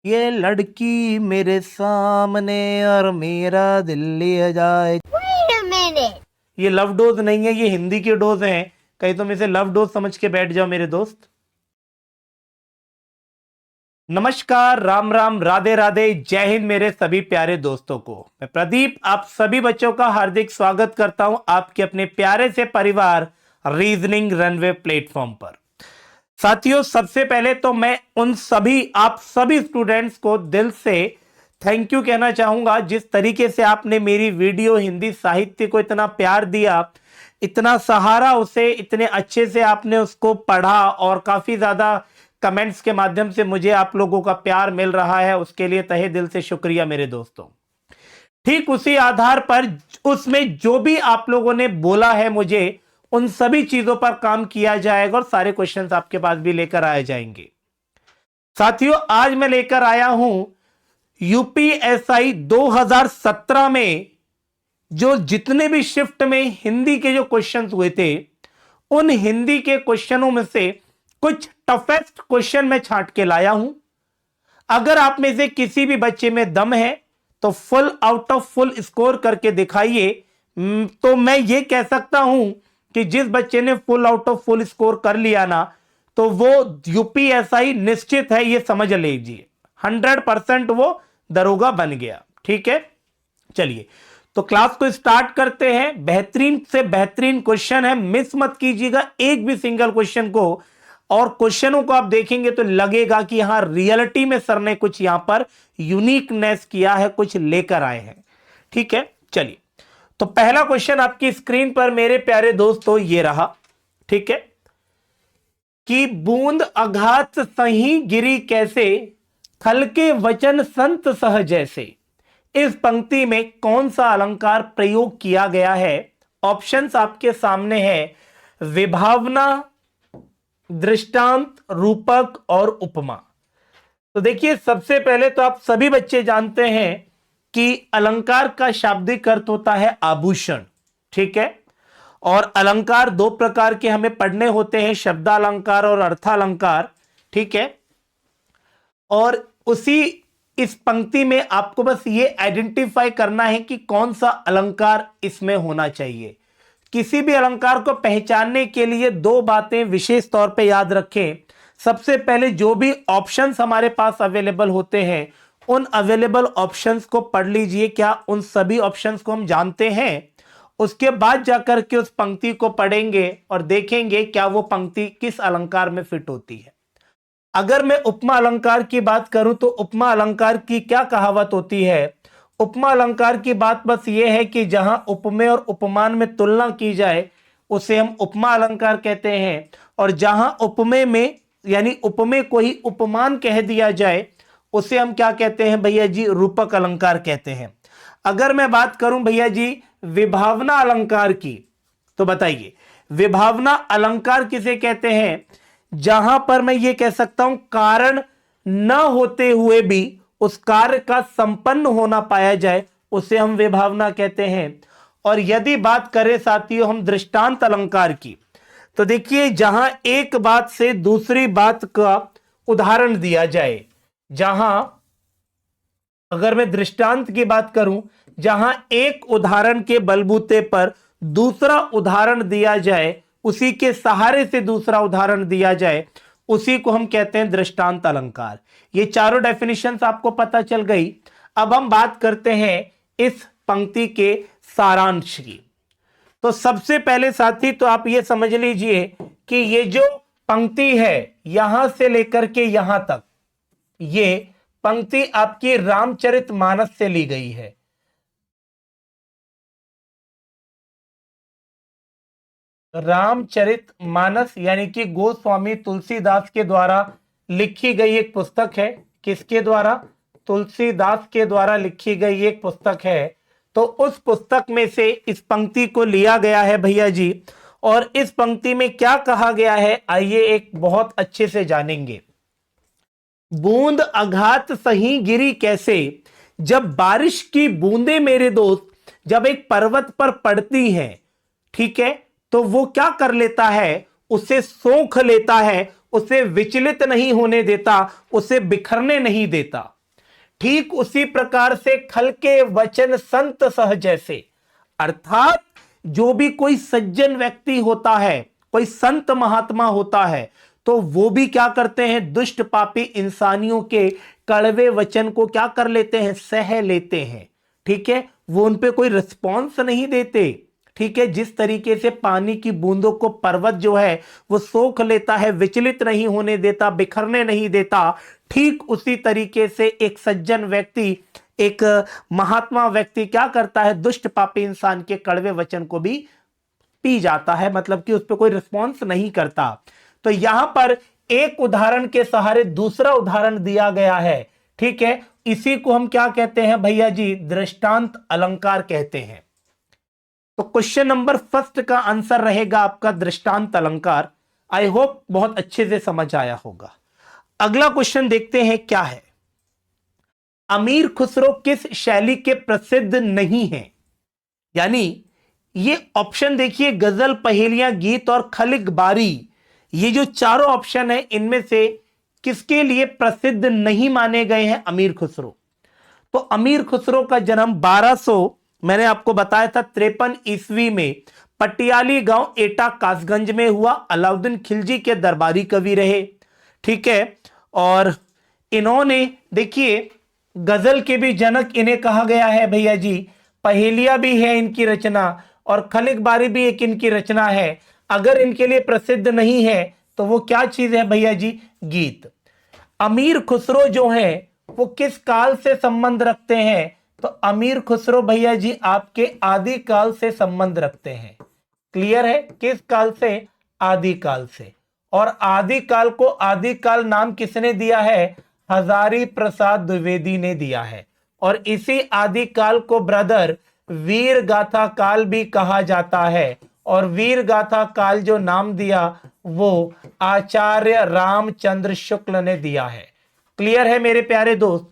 ये लड़की मेरे सामने और मेरा दिल ले जाए। Wait a minute. ये लव डोज नहीं है, ये हिंदी की डोज हैं। कहीं तुम इसे लव डोज समझ के बैठ जाओ मेरे दोस्त। नमस्कार, राम राम, राधे राधे, जय हिंद मेरे सभी प्यारे दोस्तों को। मैं प्रदीप आप सभी बच्चों का हार्दिक स्वागत करता हूं आपके अपने प्यारे से परिवार रीजनिंग रनवे प्लेटफॉर्म पर। साथियों, सबसे पहले तो मैं उन सभी आप सभी स्टूडेंट्स को दिल से थैंक यू कहना चाहूंगा जिस तरीके से आपने मेरी वीडियो हिंदी साहित्य को इतना प्यार दिया, इतना सहारा उसे, इतने अच्छे से आपने उसको पढ़ा और काफी ज्यादा कमेंट्स के माध्यम से मुझे आप लोगों का प्यार मिल रहा है, उसके लिए तहे दिल से शुक्रिया मेरे दोस्तों। ठीक उसी आधार पर उसमें जो भी आप लोगों ने बोला है मुझे, उन सभी चीजों पर काम किया जाएगा और सारे क्वेश्चंस आपके पास भी लेकर आए जाएंगे। साथियों, आज मैं लेकर आया हूं यूपीएसआई 2017 में जो जितने भी शिफ्ट में हिंदी के जो क्वेश्चंस हुए थे, उन हिंदी के क्वेश्चनों में से कुछ टफेस्ट क्वेश्चन मैं छांट के लाया हूं। अगर आप में से किसी भी बच्चे में दम है तो full out of full score करके दिखाइए। तो मैं ये कह सकता हूं कि जिस बच्चे ने full out of full score कर लिया ना, तो वो यूपीएसआई निश्चित है, ये समझ लीजिए 100% वो दरोगा बन गया। ठीक है, चलिए तो क्लास को स्टार्ट करते हैं। बेहतरीन से बेहतरीन क्वेश्चन है, मिस मत कीजिएगा एक भी सिंगल क्वेश्चन को। और क्वेश्चनों को आप देखेंगे तो लगेगा कि यहां रियलिटी में सर ने कुछ यहां पर यूनिकनेस किया है, कुछ लेकर आए हैं। ठीक है, चलिए तो पहला क्वेश्चन आपकी स्क्रीन पर मेरे प्यारे दोस्तों ये रहा। ठीक है, कि बूंद अघात सही गिरी कैसे, थल के वचन संत सह जैसे। इस पंक्ति में कौन सा अलंकार प्रयोग किया गया है? ऑप्शंस आपके सामने है, विभावना, दृष्टांत, रूपक और उपमा। तो देखिए, सबसे पहले तो आप सभी बच्चे जानते हैं कि अलंकार का शाब्दिक अर्थ होता है आभूषण। ठीक है, और अलंकार दो प्रकार के हमें पढ़ने होते हैं, शब्दालंकार और अर्थालंकार। ठीक है, और उसी इस पंक्ति में आपको बस ये आइडेंटिफाई करना है कि कौन सा अलंकार इसमें होना चाहिए। किसी भी अलंकार को पहचानने के लिए दो बातें विशेष तौर पे याद रखें। सबसे पहले जो भी ऑप्शंस हमारे पास अवेलेबल होते हैं, उन अवेलेबल ऑप्शंस को पढ़ लीजिए। क्या उन सभी ऑप्शंस को हम जानते हैं? उसके बाद जाकर के उस पंक्ति को पढ़ेंगे और देखेंगे क्या वो पंक्ति किस अलंकार में फिट होती है। अगर मैं उपमा अलंकार की बात करूं तो उपमा अलंकार की क्या कहावत होती है? उपमा अलंकार की बात बस ये है कि जहां उपमेय और उपमान में तुलना की जाए उसे हम उपमा अलंकार कहते हैं, और जहां उपमेय में यानी उपमेय को ही उपमान कह दिया जाए उसे हम क्या कहते हैं भैया जी? रूपक अलंकार कहते हैं। अगर मैं बात करूं भैया जी विभावना अलंकार की, तो बताइए विभावना अलंकार किसे कहते हैं? जहां पर मैं ये कह सकता हूं कारण न होते हुए भी उस कार्य का संपन्न होना पाया जाए, उसे हम विभावना कहते हैं। और यदि बात करें साथियों हम दृष्टांत अलंकार की, तो देखिए जहां एक बात से दूसरी बात का उदाहरण दिया जाए, जहां अगर मैं दृष्टांत की बात करूं, जहां एक उदाहरण के बलबूते पर दूसरा उदाहरण दिया जाए, उसी के सहारे से दूसरा उदाहरण दिया जाए, उसी को हम कहते हैं दृष्टांत अलंकार। ये चारों डेफिनेशंस आपको पता चल गई। अब हम बात करते हैं इस पंक्ति के सारांश की। तो सबसे पहले साथी तो आप ये समझ लीजिए कि ये जो पंक्ति है यहां से लेकर के यहां तक, ये पंक्ति आपकी रामचरितमानस से ली गई है। रामचरितमानस यानी कि गोस्वामी तुलसीदास के द्वारा लिखी गई एक पुस्तक है। किसके द्वारा? तुलसीदास के द्वारा लिखी गई एक पुस्तक है। तो उस पुस्तक में से इस पंक्ति को लिया गया है भैया जी। और इस पंक्ति में क्या कहा गया है आइए एक बहुत अच्छे से जानेंगे। बूंद अघात सही गिरी कैसे, जब बारिश की बूंदें मेरे दोस्त जब एक पर्वत पर पड़ती हैं, ठीक है, तो वो क्या कर लेता है? उसे सोख लेता है, उसे विचलित नहीं होने देता, उसे बिखरने नहीं देता। ठीक उसी प्रकार से खल के वचन संत सह जैसे, अर्थात जो भी कोई सज्जन व्यक्ति होता है, कोई संत महात्मा होता है, तो वो भी क्या करते हैं, दुष्ट पापी इंसानियों के कड़वे वचन को क्या कर लेते हैं, सह लेते हैं। ठीक है, वो उन पे कोई रिस्पॉन्स नहीं देते। ठीक है, जिस तरीके से पानी की बूंदों को पर्वत जो है वो सोख लेता है, विचलित नहीं होने देता, बिखरने नहीं देता, ठीक उसी तरीके से एक सज्जन व्यक्ति, एक महात्मा व्यक्ति क्या करता है, दुष्ट पापी इंसान के कड़वे वचन को भी पी जाता है, मतलब कि उस पर कोई रिस्पॉन्स नहीं करता। तो यहां पर एक उदाहरण के सहारे दूसरा उदाहरण दिया गया है। ठीक है, इसी को हम क्या कहते हैं भैया जी, दृष्टांत अलंकार कहते हैं। तो क्वेश्चन नंबर फर्स्ट का आंसर रहेगा आपका दृष्टांत अलंकार। आई होप बहुत अच्छे से समझ आया होगा। अगला क्वेश्चन देखते हैं क्या है। अमीर खुसरो किस शैली के प्रसिद्ध नहीं हैं? यानी ये ऑप्शन देखिए, गजल, पहेलियां, गीत और खलिक बारी, ये जो चारों ऑप्शन है इनमें से किसके लिए प्रसिद्ध नहीं माने गए हैं अमीर खुसरो? तो अमीर खुसरो का जन्म 1200 मैंने आपको बताया था 53 ईस्वी में पटियाली गांव एटा कासगंज में हुआ। अलाउद्दीन खिलजी के दरबारी कवि रहे। ठीक है, और इन्होंने देखिए गजल के भी जनक इन्हें कहा गया है भैया जी, पहेलियां भी है इनकी रचना और खलिक बारी भी एक इनकी रचना है। अगर इनके लिए प्रसिद्ध नहीं है तो वो क्या चीज है भैया जी, गीत। अमीर खुसरो जो है वो किस काल से संबंध रखते हैं? तो अमीर खुसरो भैया जी आपके आदि काल से संबंध रखते हैं। क्लियर है, किस काल से? आदि काल से। और आदि काल को आदि काल नाम किसने दिया है? हजारी प्रसाद द्विवेदी ने दिया है। और इसी आदि काल को ब्रदर वीर गाथा काल भी कहा जाता है। और वीर गाथा काल जो नाम दिया वो आचार्य रामचंद्र शुक्ल ने दिया है। क्लियर है मेरे प्यारे दोस्त?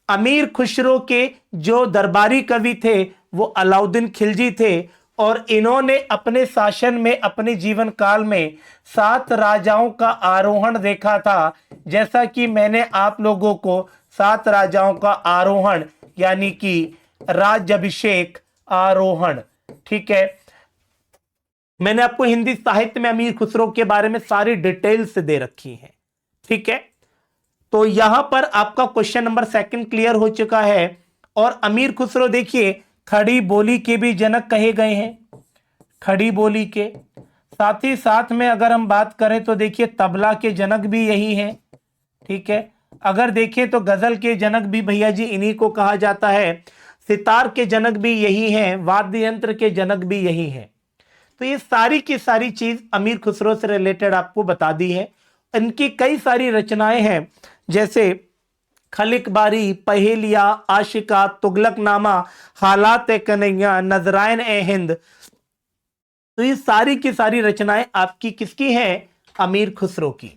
अमीर खुसरो के जो दरबारी कवि थे वो अलाउद्दीन खिलजी थे और इन्होंने अपने शासन में, अपने जीवन काल में 7 राजाओं का आरोहण देखा था। जैसा कि मैंने आप लोगों को 7 राजाओं का आरोहण यानी कि राज्याभिषेक, आरोहण, ठीक है, मैंने आपको हिंदी साहित्य में अमीर खुसरो के बारे में सारी डिटेल्स दे रखी हैं। ठीक है, तो यहां पर आपका क्वेश्चन नंबर 2 क्लियर हो चुका है। और अमीर खुसरो देखिए खड़ी बोली के भी जनक कहे गए हैं, खड़ी बोली के। साथ ही साथ में अगर हम बात करें तो देखिए तबला के जनक भी यही हैं। ठीक है, अगर देखें तो गजल के जनक भी भैया जी इन्हीं को कहा जाता है। सितार के जनक भी यही हैं, वाद्य यंत्र के जनक भी यही हैं। तो ये सारी की सारी चीज अमीर खुसरो से रिलेटेड आपको बता दी है। इनकी कई सारी रचनाएं हैं, जैसे खलिक बारी, पहेलिया, आशिका, तुगलकनामा, हालात ए कन्हैया, नजराइन ए हिंद। तो ये सारी की सारी रचनाएं आपकी किसकी हैं? अमीर खुसरो की।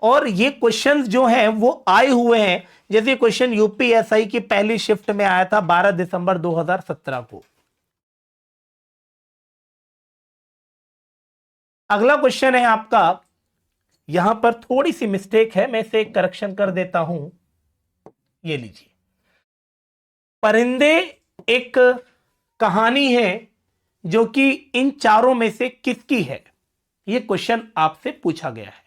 और ये क्वेश्चंस जो हैं वो आए हुए हैं, जैसे क्वेश्चन यूपीएसआई की पहली शिफ्ट में आया था 12 दिसंबर 2017 को। अगला क्वेश्चन है आपका, यहां पर थोड़ी सी मिस्टेक है, मैं इसे करेक्शन कर देता हूं। ये लीजिए, परिंदे एक कहानी है जो कि इन चारों में से किसकी है? यह क्वेश्चन आपसे पूछा गया है।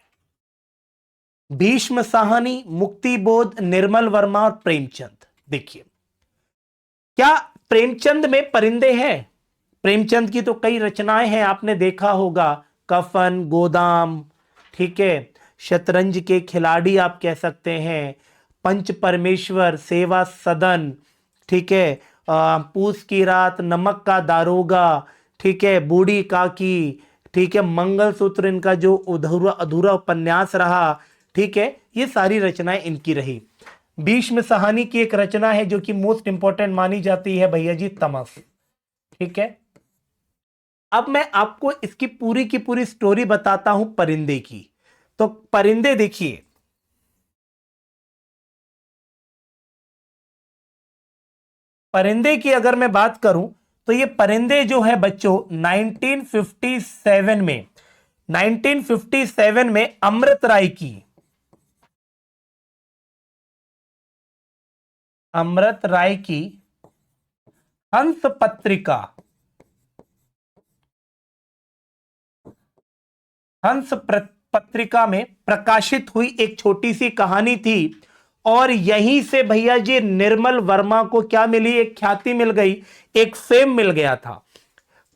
भीष्म साहनी, मुक्तिबोध, निर्मल वर्मा और प्रेमचंद। देखिए, क्या प्रेमचंद में परिंदे हैं? प्रेमचंद की तो कई रचनाएं हैं, आपने देखा होगा, कफन, गोदाम, ठीक है, शतरंज के खिलाड़ी आप कह सकते हैं, पंच परमेश्वर, सेवा सदन, ठीक है, पूस की रात, नमक का दारोगा, ठीक है, बूढ़ी काकी, ठीक है, मंगलसूत्र इनका जो अधूरा अधूरा उपन्यास रहा, ठीक है, ये सारी रचनाएं इनकी रही। भीष्म साहनी की एक रचना है जो कि मोस्ट इंपॉर्टेंट मानी जाती है भैया जी, तमस। ठीक है, अब मैं आपको इसकी पूरी की पूरी स्टोरी बताता हूं परिंदे की। तो परिंदे देखिए, परिंदे की अगर मैं बात करूं तो ये परिंदे जो है बच्चों 1957 में 1957 में अमृत राय की हंस पत्रिका में प्रकाशित हुई एक छोटी सी कहानी थी, और यहीं से भैया जी निर्मल वर्मा को क्या मिली, एक ख्याति मिल गई, एक फेम मिल गया था।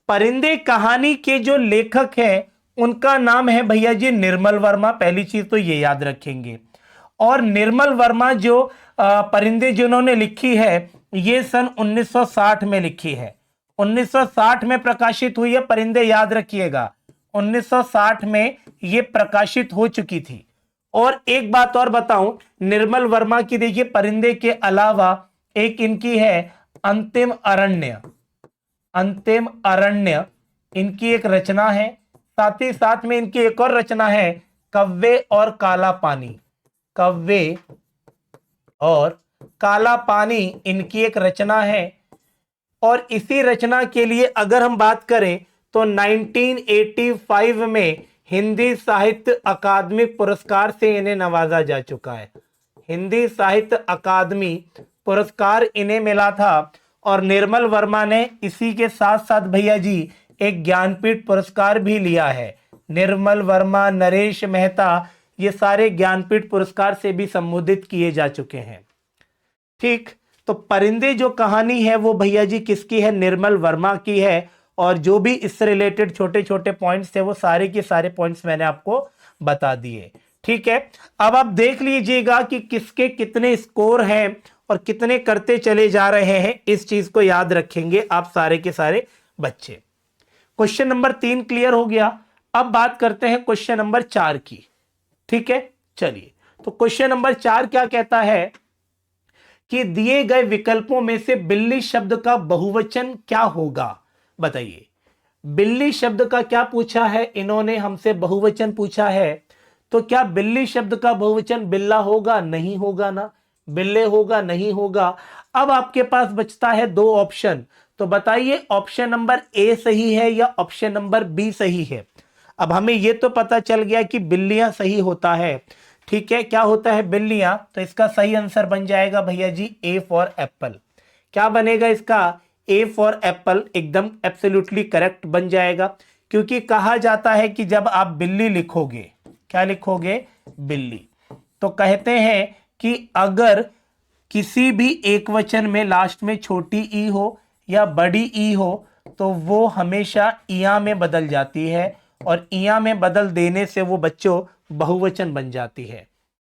परिंदे कहानी के जो लेखक हैं उनका नाम है भैया जी निर्मल वर्मा, पहली चीज तो ये याद रखेंगे। और निर्मल वर्मा जो परिंदे जिन्होंने लिखी है ये सन 1960 में लिखी है, 1960 में प्रकाशित हुई है, परिंदे याद रखिएगा 1960 में ये प्रकाशित हो चुकी थी। और एक बात और बताऊं, निर्मल वर्मा की देखिए परिंदे के अलावा एक इनकी है अंतिम अरण्य इनकी एक रचना है, साथ ही साथ में इनकी एक और रचना है कव्वे और काला पानी इनकी एक रचना है। और इसी रचना के लिए अगर हम बात करें तो 1985 में हिंदी साहित्य अकादमी पुरस्कार से इन्हें नवाजा जा चुका है, हिंदी साहित्य अकादमी पुरस्कार इन्हें मिला था। और निर्मल वर्मा ने इसी के साथ साथ भैया जी एक ज्ञानपीठ पुरस्कार भी लिया है। निर्मल वर्मा, नरेश मेहता, ये सारे ज्ञानपीठ पुरस्कार से भी संबोधित किए जा चुके हैं। ठीक, तो परिंदे जो कहानी है वो भैया जी किसकी है, निर्मल वर्मा की है। और जो भी इससे रिलेटेड छोटे छोटे पॉइंट्स थे वो सारे के सारे पॉइंट्स मैंने आपको बता दिए। ठीक है, अब आप देख लीजिएगा कि किसके कितने स्कोर हैं और कितने करते चले जा रहे हैं, इस चीज को याद रखेंगे आप सारे के सारे बच्चे। क्वेश्चन नंबर 3 क्लियर हो गया। अब बात करते हैं क्वेश्चन नंबर 4 की। ठीक है, चलिए, तो क्वेश्चन नंबर 4 क्या कहता है कि दिए गए विकल्पों में से बिल्ली शब्द का बहुवचन क्या होगा, बताइए। बिल्ली शब्द का क्या पूछा है इन्होंने हमसे, बहुवचन पूछा है। तो क्या बिल्ली शब्द का बहुवचन बिल्ला होगा, नहीं होगा ना, बिल्ले होगा, नहीं होगा। अब आपके पास बचता है 2 ऑप्शन, तो बताइए ऑप्शन नंबर ए सही है या ऑप्शन नंबर बी सही है। अब हमें यह तो पता चल गया कि बिल्लियां सही होता है। ठीक है, क्या होता है बिल्लियां, तो इसका सही आंसर बन जाएगा भैया जी ए फॉर एप्पल। क्या बनेगा इसका, ए फॉर एप्पल, एकदम एब्सोल्युटली करेक्ट बन जाएगा। क्योंकि कहा जाता है कि जब आप बिल्ली लिखोगे, क्या लिखोगे, बिल्ली, तो कहते हैं कि अगर किसी भी एक वचन में लास्ट में छोटी ई हो या बड़ी ई हो तो वो हमेशा इया में बदल जाती है, और इया में बदल देने से वो बच्चों बहुवचन बन जाती है।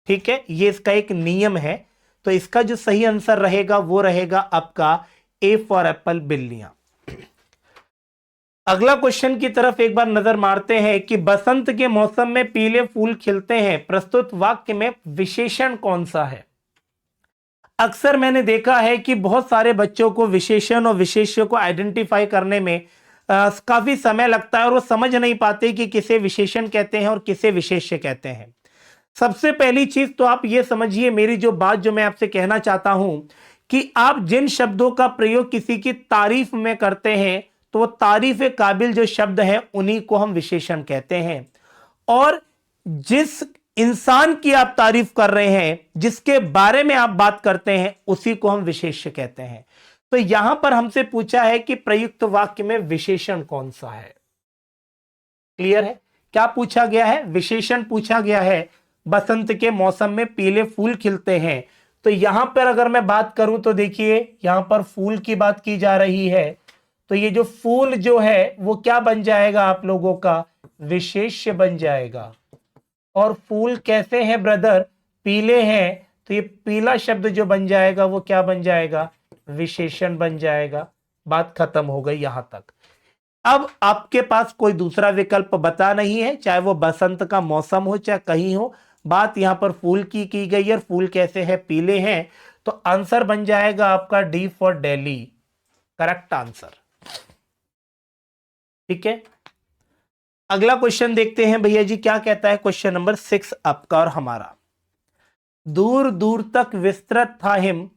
ठीक है, ये इसका एक नियम है। तो इसका जो सही आंसर रहेगा वो रहेगा आपका ए फॉर एप्पल, बिल्लियां। अगला क्वेश्चन की तरफ एक बार नजर मारते हैं कि बसंत के मौसम में पीले फूल खिलते हैं, प्रस्तुत वाक्य में विशेषण कौन सा है। अक्सर मैंने देखा है कि बहुत सारे बच्चों को विशेषण और विशेष्य को आइडेंटिफाई करने में काफी समय लगता है और वो समझ नहीं पाते कि किसे विशेषण कहते हैं और किसे विशेष्य कहते हैं। सबसे पहली चीज तो आप ये समझिए, मेरी जो बात जो मैं आपसे कहना चाहता हूं कि आप जिन शब्दों का प्रयोग किसी की तारीफ में करते हैं तो वो तारीफ काबिल जो शब्द हैं उन्हीं को हम विशेषण कहते हैं। और जिस इंसान की आप तारीफ कर रहे हैं, जिसके बारे में आप बात करते हैं, उसी को हम विशेष्य कहते हैं। तो यहां पर हमसे पूछा है कि प्रयुक्त वाक्य में विशेषण कौन सा है। क्लियर है, क्या पूछा गया है, विशेषण पूछा गया है। बसंत के मौसम में पीले फूल खिलते हैं, तो यहां पर अगर मैं बात करूं तो देखिए यहां पर फूल की बात की जा रही है, तो ये जो फूल जो है वो क्या बन जाएगा आप लोगों का, विशेष्य बन जाएगा। और फूल कैसे हैं ब्रदर, पीले हैं, तो ये पीला शब्द जो बन जाएगा वो क्या बन जाएगा, विशेषण बन जाएगा। बात खत्म हो गई यहां तक। अब आपके पास कोई दूसरा विकल्प बता नहीं है, चाहे वो बसंत का मौसम हो चाहे कहीं हो, बात यहां पर फूल की गई है, फूल कैसे हैं, पीले हैं। तो आंसर बन जाएगा आपका D for Delhi, correct answer. ठीक है, अगला क्वेश्चन देखते हैं भैया जी क्या कहता है। क्वेश्चन नंबर 6 आपका और हमारा, दूर दूर तक विस्तृत था हिम,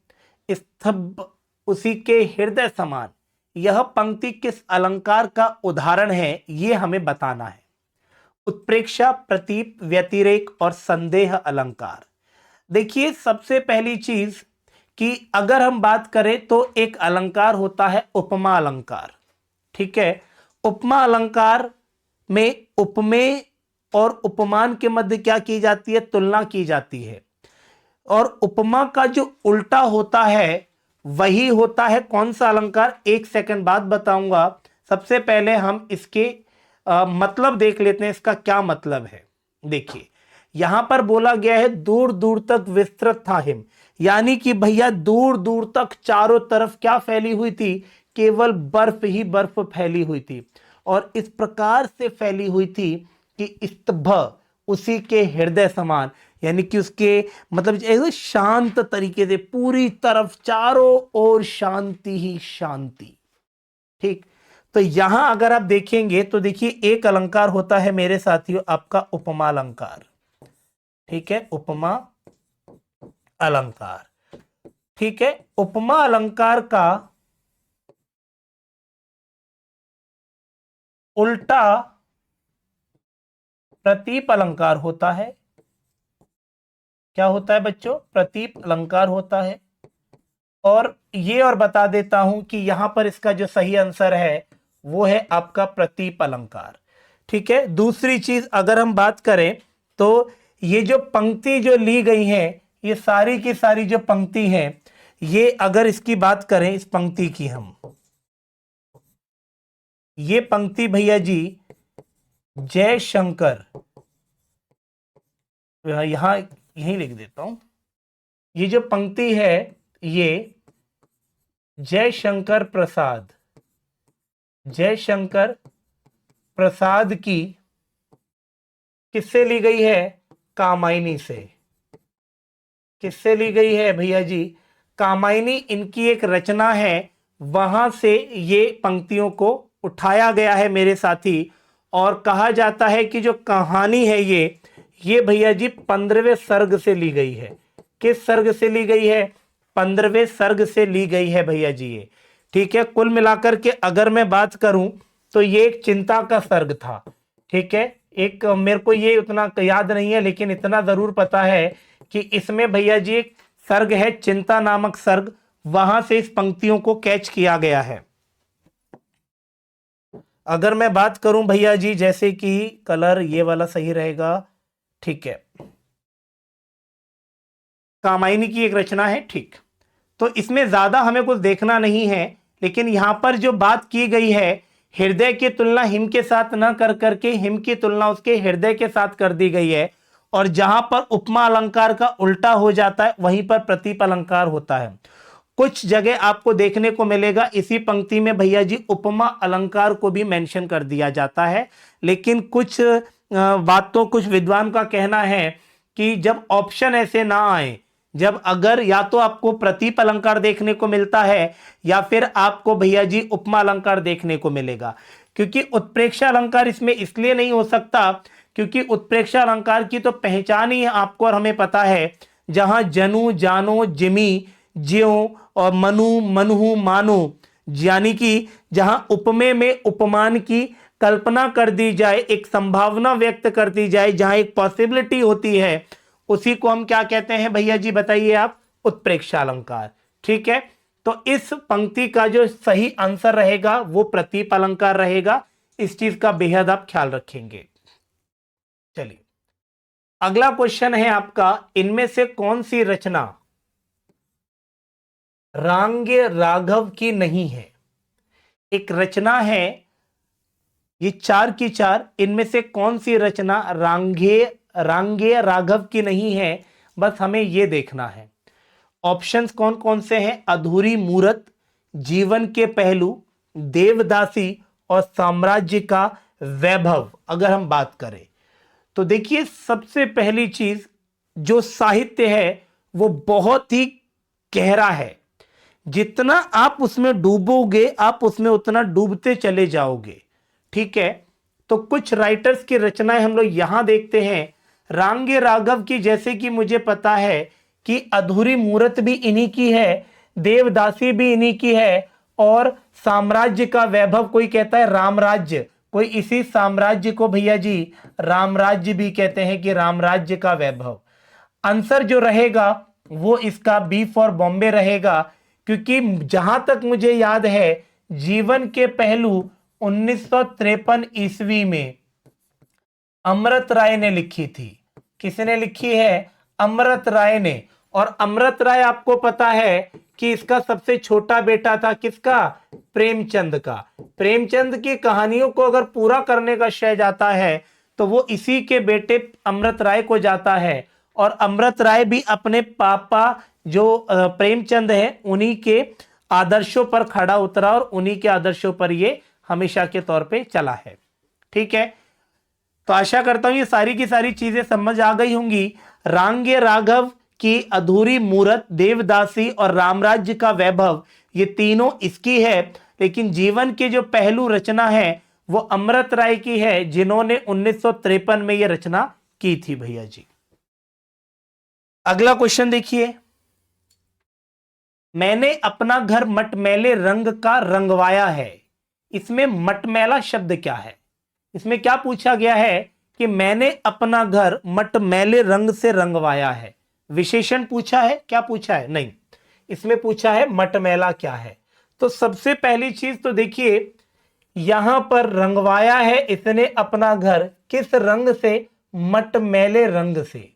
स्तंभ उसी के हृदय समान, यह पंक्ति किस अलंकार का उदाहरण है, यह हमें बताना है। उत्प्रेक्षा, प्रतीप, व्यतिरेक और संदेह अलंकार। देखिए सबसे पहली चीज कि अगर हम बात करें तो एक अलंकार होता है उपमा अलंकार। ठीक है, उपमा अलंकार में उपमेय और उपमान के मध्य क्या की जाती है, तुलना की जाती है। और उपमा का जो उल्टा होता है वही होता है कौन सा अलंकार, एक सेकंड बाद बताऊंगा। सबसे पहले हम इसके मतलब देख लेते हैं, इसका क्या मतलब है। देखिए यहां पर बोला गया है दूर दूर तक विस्तृत था हिम, यानी कि भैया दूर दूर तक चारों तरफ क्या फैली हुई थी, केवल बर्फ ही बर्फ फैली हुई थी। और इस प्रकार से फैली हुई थी कि स्तभ उसी के हृदय समान, यानी कि उसके मतलब एक शांत तरीके से पूरी तरफ चारों ओर शांति ही शांति। ठीक, तो यहां अगर आप देखेंगे तो देखिए एक अलंकार होता है मेरे साथियों आपका उपमा अलंकार। ठीक है, उपमा अलंकार। ठीक है, उपमा अलंकार का उल्टा प्रतीप अलंकार होता है। क्या होता है बच्चों, प्रतीप अलंकार होता है। और ये और बता देता हूं कि यहां पर इसका जो सही आंसर है वो है आपका प्रतीप अलंकार। ठीक है, दूसरी चीज अगर हम बात करें तो ये जो पंक्ति जो ली गई है, ये सारी की सारी जो पंक्ति है, ये अगर इसकी बात करें इस पंक्ति की हम, ये पंक्ति भैया जी जय शंकर, यहां यही लिख देता हूं, ये जो पंक्ति है ये जय शंकर प्रसाद, जय शंकर प्रसाद की किससे ली गई है, कामायनी से। किससे ली गई है भैया जी, कामायनी इनकी एक रचना है, वहां से ये पंक्तियों को उठाया गया है मेरे साथी। और कहा जाता है कि जो कहानी है ये भैया जी 15वें सर्ग से ली गई है। किस सर्ग से ली गई है, 15वें सर्ग से ली गई है भैया जी ये। ठीक है, कुल मिलाकर के अगर मैं बात करूं तो ये एक चिंता का सर्ग था। ठीक है, एक मेरे को ये उतना याद नहीं है लेकिन इतना जरूर पता है कि इसमें भैया जी एक सर्ग है चिंता नामक सर्ग, वहां से इस पंक्तियों को कैच किया गया है। अगर मैं बात करूं भैया जी, जैसे कि कलर ये वाला सही रहेगा। ठीक है, कामायनी की एक रचना है। ठीक, तो इसमें ज्यादा हमें कुछ देखना नहीं है, लेकिन यहां पर जो बात की गई है, हृदय की तुलना हिम के साथ न कर करके हिम की तुलना उसके हृदय के साथ कर दी गई है। और जहां पर उपमा अलंकार का उल्टा हो जाता है वहीं पर प्रतीप अलंकार होता है। कुछ जगह आपको देखने को मिलेगा इसी पंक्ति में भैया जी उपमा अलंकार को भी मेंशन कर दिया जाता है। लेकिन कुछ बातों कुछ विद्वान का कहना है कि जब ऑप्शन ऐसे ना आए, जब अगर या तो आपको प्रतीप अलंकार देखने को मिलता है या फिर आपको भैया जी उपमा अलंकार देखने को मिलेगा, क्योंकि उत्प्रेक्षा अलंकार इसमें इसलिए नहीं हो सकता क्योंकि उत्प्रेक्षा अलंकार की तो पहचान ही आपको और हमें पता है, जहां जनु जानो जिमी ज्यो और मनु मनु मानो, यानी कि जहां उपमेय में उपमान की कल्पना कर दी जाए, एक संभावना व्यक्त कर दी जाए, जहां एक पॉसिबिलिटी होती है, उसी को हम क्या कहते हैं भैया जी बताइए आप, उत्प्रेक्षा अलंकार। ठीक है, तो इस पंक्ति का जो सही आंसर रहेगा वो प्रतीप अलंकार रहेगा। इस चीज का बेहद आप ख्याल रखेंगे। चलिए अगला क्वेश्चन है आपका, इनमें से कौन सी रचना रांगे राघव की नहीं है। एक रचना है, ये चार की चार, इनमें से कौन सी रचना रांगे राघव की नहीं है, बस हमें यह देखना है। ऑप्शंस कौन कौन से हैं, अधूरी मूरत, जीवन के पहलू, देवदासी और साम्राज्य का वैभव। अगर हम बात करें तो देखिए सबसे पहली चीज, जो साहित्य है वो बहुत ही गहरा है, जितना आप उसमें डूबोगे आप उसमें उतना डूबते चले जाओगे। ठीक है, तो कुछ राइटर्स की रचनाएं हम लोग यहां देखते हैं। रांगे राघव की जैसे कि मुझे पता है कि अधूरी मूरत भी इन्हीं की है, देवदासी भी इन्हीं की है, और साम्राज्य का वैभव कोई कहता है रामराज्य, कोई इसी साम्राज्य को भैया जी रामराज्य भी कहते हैं कि रामराज्य का वैभव। आंसर जो रहेगा वो इसका बी फॉर बॉम्बे रहेगा, क्योंकि जहां तक मुझे याद है जीवन के पहलू 1953 ईस्वी में अमृत राय ने लिखी थी। किसने लिखी है? अमृत राय ने। और अमृत राय आपको पता है कि इसका सबसे छोटा बेटा था किसका? प्रेमचंद का। प्रेमचंद की कहानियों को अगर पूरा करने का श्रेय जाता है तो वो इसी के बेटे अमृत राय को जाता है। और अमृत राय भी अपने पापा जो प्रेमचंद है उन्हीं के आदर्शों पर खड़ा उतरा और उन्हीं के आदर्शों पर ये हमेशा के तौर पे चला है। ठीक है, तो आशा करता हूं ये सारी की सारी चीजें समझ आ गई होंगी। रांगे राघव की अधूरी मूरत, देवदासी और रामराज्य का वैभव, ये तीनों इसकी है। लेकिन जीवन के जो पहलू रचना है वो अमृत राय की है, जिन्होंने 1953 में ये रचना की थी भैया जी। अगला क्वेश्चन देखिए, मैंने अपना घर मटमैले रंग का रंगवाया है। इसमें मटमैला शब्द क्या है? इसमें क्या पूछा गया है कि मैंने अपना घर मटमैले रंग से रंगवाया है। विशेषण पूछा है? क्या पूछा है? नहीं, इसमें पूछा है मटमैला क्या है। तो सबसे पहली चीज तो देखिए, यहां पर रंगवाया है इसने अपना घर, किस रंग से? मटमैले रंग से।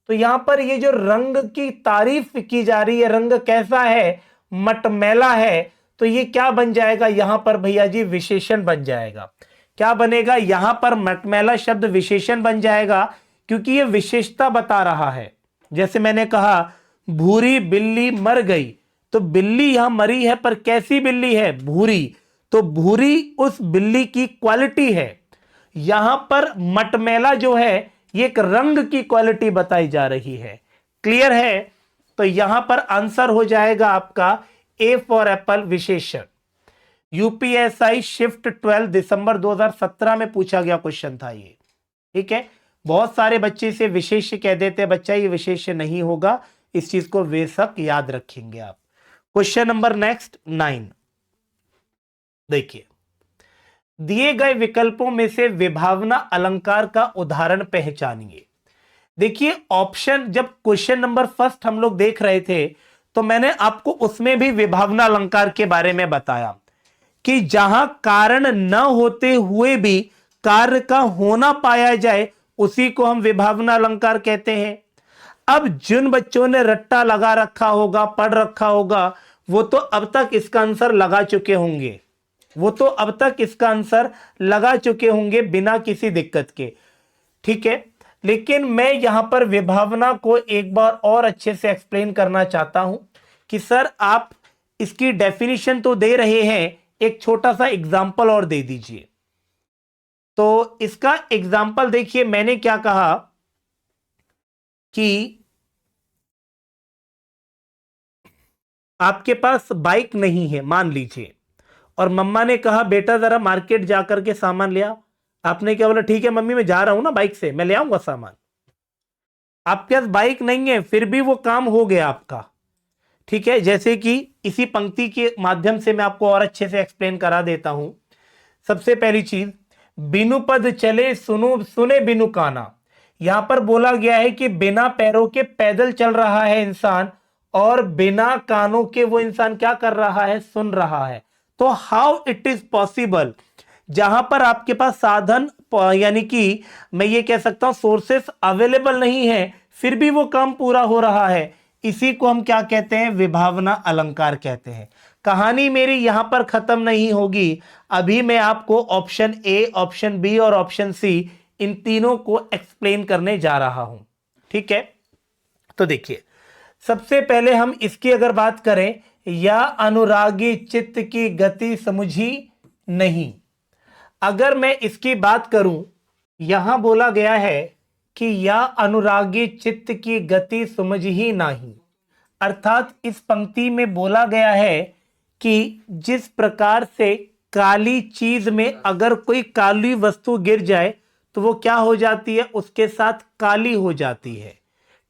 तो यहां पर ये जो रंग की तारीफ की जा रही है, रंग कैसा है? मटमैला है। तो ये क्या बन जाएगा यहां पर भैया जी? विशेषण बन जाएगा। क्या बनेगा यहां पर? मटमैला शब्द विशेषण बन जाएगा, क्योंकि ये विशेषता बता रहा है। जैसे मैंने कहा भूरी बिल्ली मर गई, तो बिल्ली यहां मरी है, पर कैसी बिल्ली है? भूरी। तो भूरी उस बिल्ली की क्वालिटी है। यहां पर मटमैला जो है ये एक रंग की क्वालिटी बताई जा रही है। क्लियर है? तो यहां पर आंसर हो जाएगा आपका ए फॉर एप्पल, विशेषण। यूपीएसआई शिफ्ट 12 दिसंबर 2017 में पूछा गया क्वेश्चन था ये। ठीक है, बहुत सारे बच्चे इसे विशेष्य कह देते हैं, बच्चा ये विशेष्य नहीं होगा, इस चीज को बेशक याद रखेंगे आप। क्वेश्चन नंबर नेक्स्ट 9 देखिए, दिए गए विकल्पों में से विभावना अलंकार का उदाहरण पहचानिए। देखिए ऑप्शन, जब क्वेश्चन नंबर फर्स्ट हम लोग देख रहे थे तो मैंने आपको उसमें भी विभावना अलंकार के बारे में बताया कि जहां कारण न होते हुए भी कार्य का होना पाया जाए उसी को हम विभावना अलंकार कहते हैं। अब जिन बच्चों ने रट्टा लगा रखा होगा, पढ़ रखा होगा, वो तो अब तक इसका आंसर लगा चुके होंगे, लगा चुके होंगे बिना किसी दिक्कत के। ठीक है, लेकिन मैं यहां पर विभावना को एक बार और अच्छे से एक्सप्लेन करना चाहता हूं कि सर आप इसकी डेफिनेशन तो दे रहे हैं, एक छोटा सा एग्जाम्पल और दे दीजिए। तो इसका एग्जाम्पल देखिए, मैंने क्या कहा कि आपके पास बाइक नहीं है मान लीजिए, और मम्मा ने कहा बेटा जरा मार्केट जाकर के सामान ले आ। आपने क्या बोला? ठीक है मम्मी मैं जा रहा हूं ना, बाइक से मैं ले आऊंगा सामान। आपके पास बाइक नहीं है, फिर भी वो काम हो गया आपका। ठीक है, जैसे कि इसी पंक्ति के माध्यम से मैं आपको और अच्छे से एक्सप्लेन करा देता हूं। सबसे पहली चीज, बिनु पद चले सुने बिनु काना। यहां पर बोला गया है कि बिना पैरों के पैदल चल रहा है इंसान, और बिना कानों के वो इंसान क्या कर रहा है? सुन रहा है। तो हाउ इट इज पॉसिबल, जहां पर आपके पास साधन यानी कि मैं ये कह सकता हूं सोर्सेस अवेलेबल नहीं है, फिर भी वो काम पूरा हो रहा है, इसी को हम क्या कहते हैं? विभावना अलंकार कहते हैं। कहानी मेरी यहां पर खत्म नहीं होगी, अभी मैं आपको ऑप्शन ए, ऑप्शन बी और ऑप्शन सी इन तीनों को एक्सप्लेन करने जा रहा हूं। ठीक है, तो देखिए सबसे पहले हम इसकी अगर बात करें, या अनुरागी चित्त की गति समझी नहीं। अगर मैं इसकी बात करूं, यहां बोला गया है कि या अनुरागी चित्त की गति समझ ही नहीं, अर्थात इस पंक्ति में बोला गया है कि जिस प्रकार से काली चीज में अगर कोई काली वस्तु गिर जाए तो वो क्या हो जाती है? उसके साथ काली हो जाती है।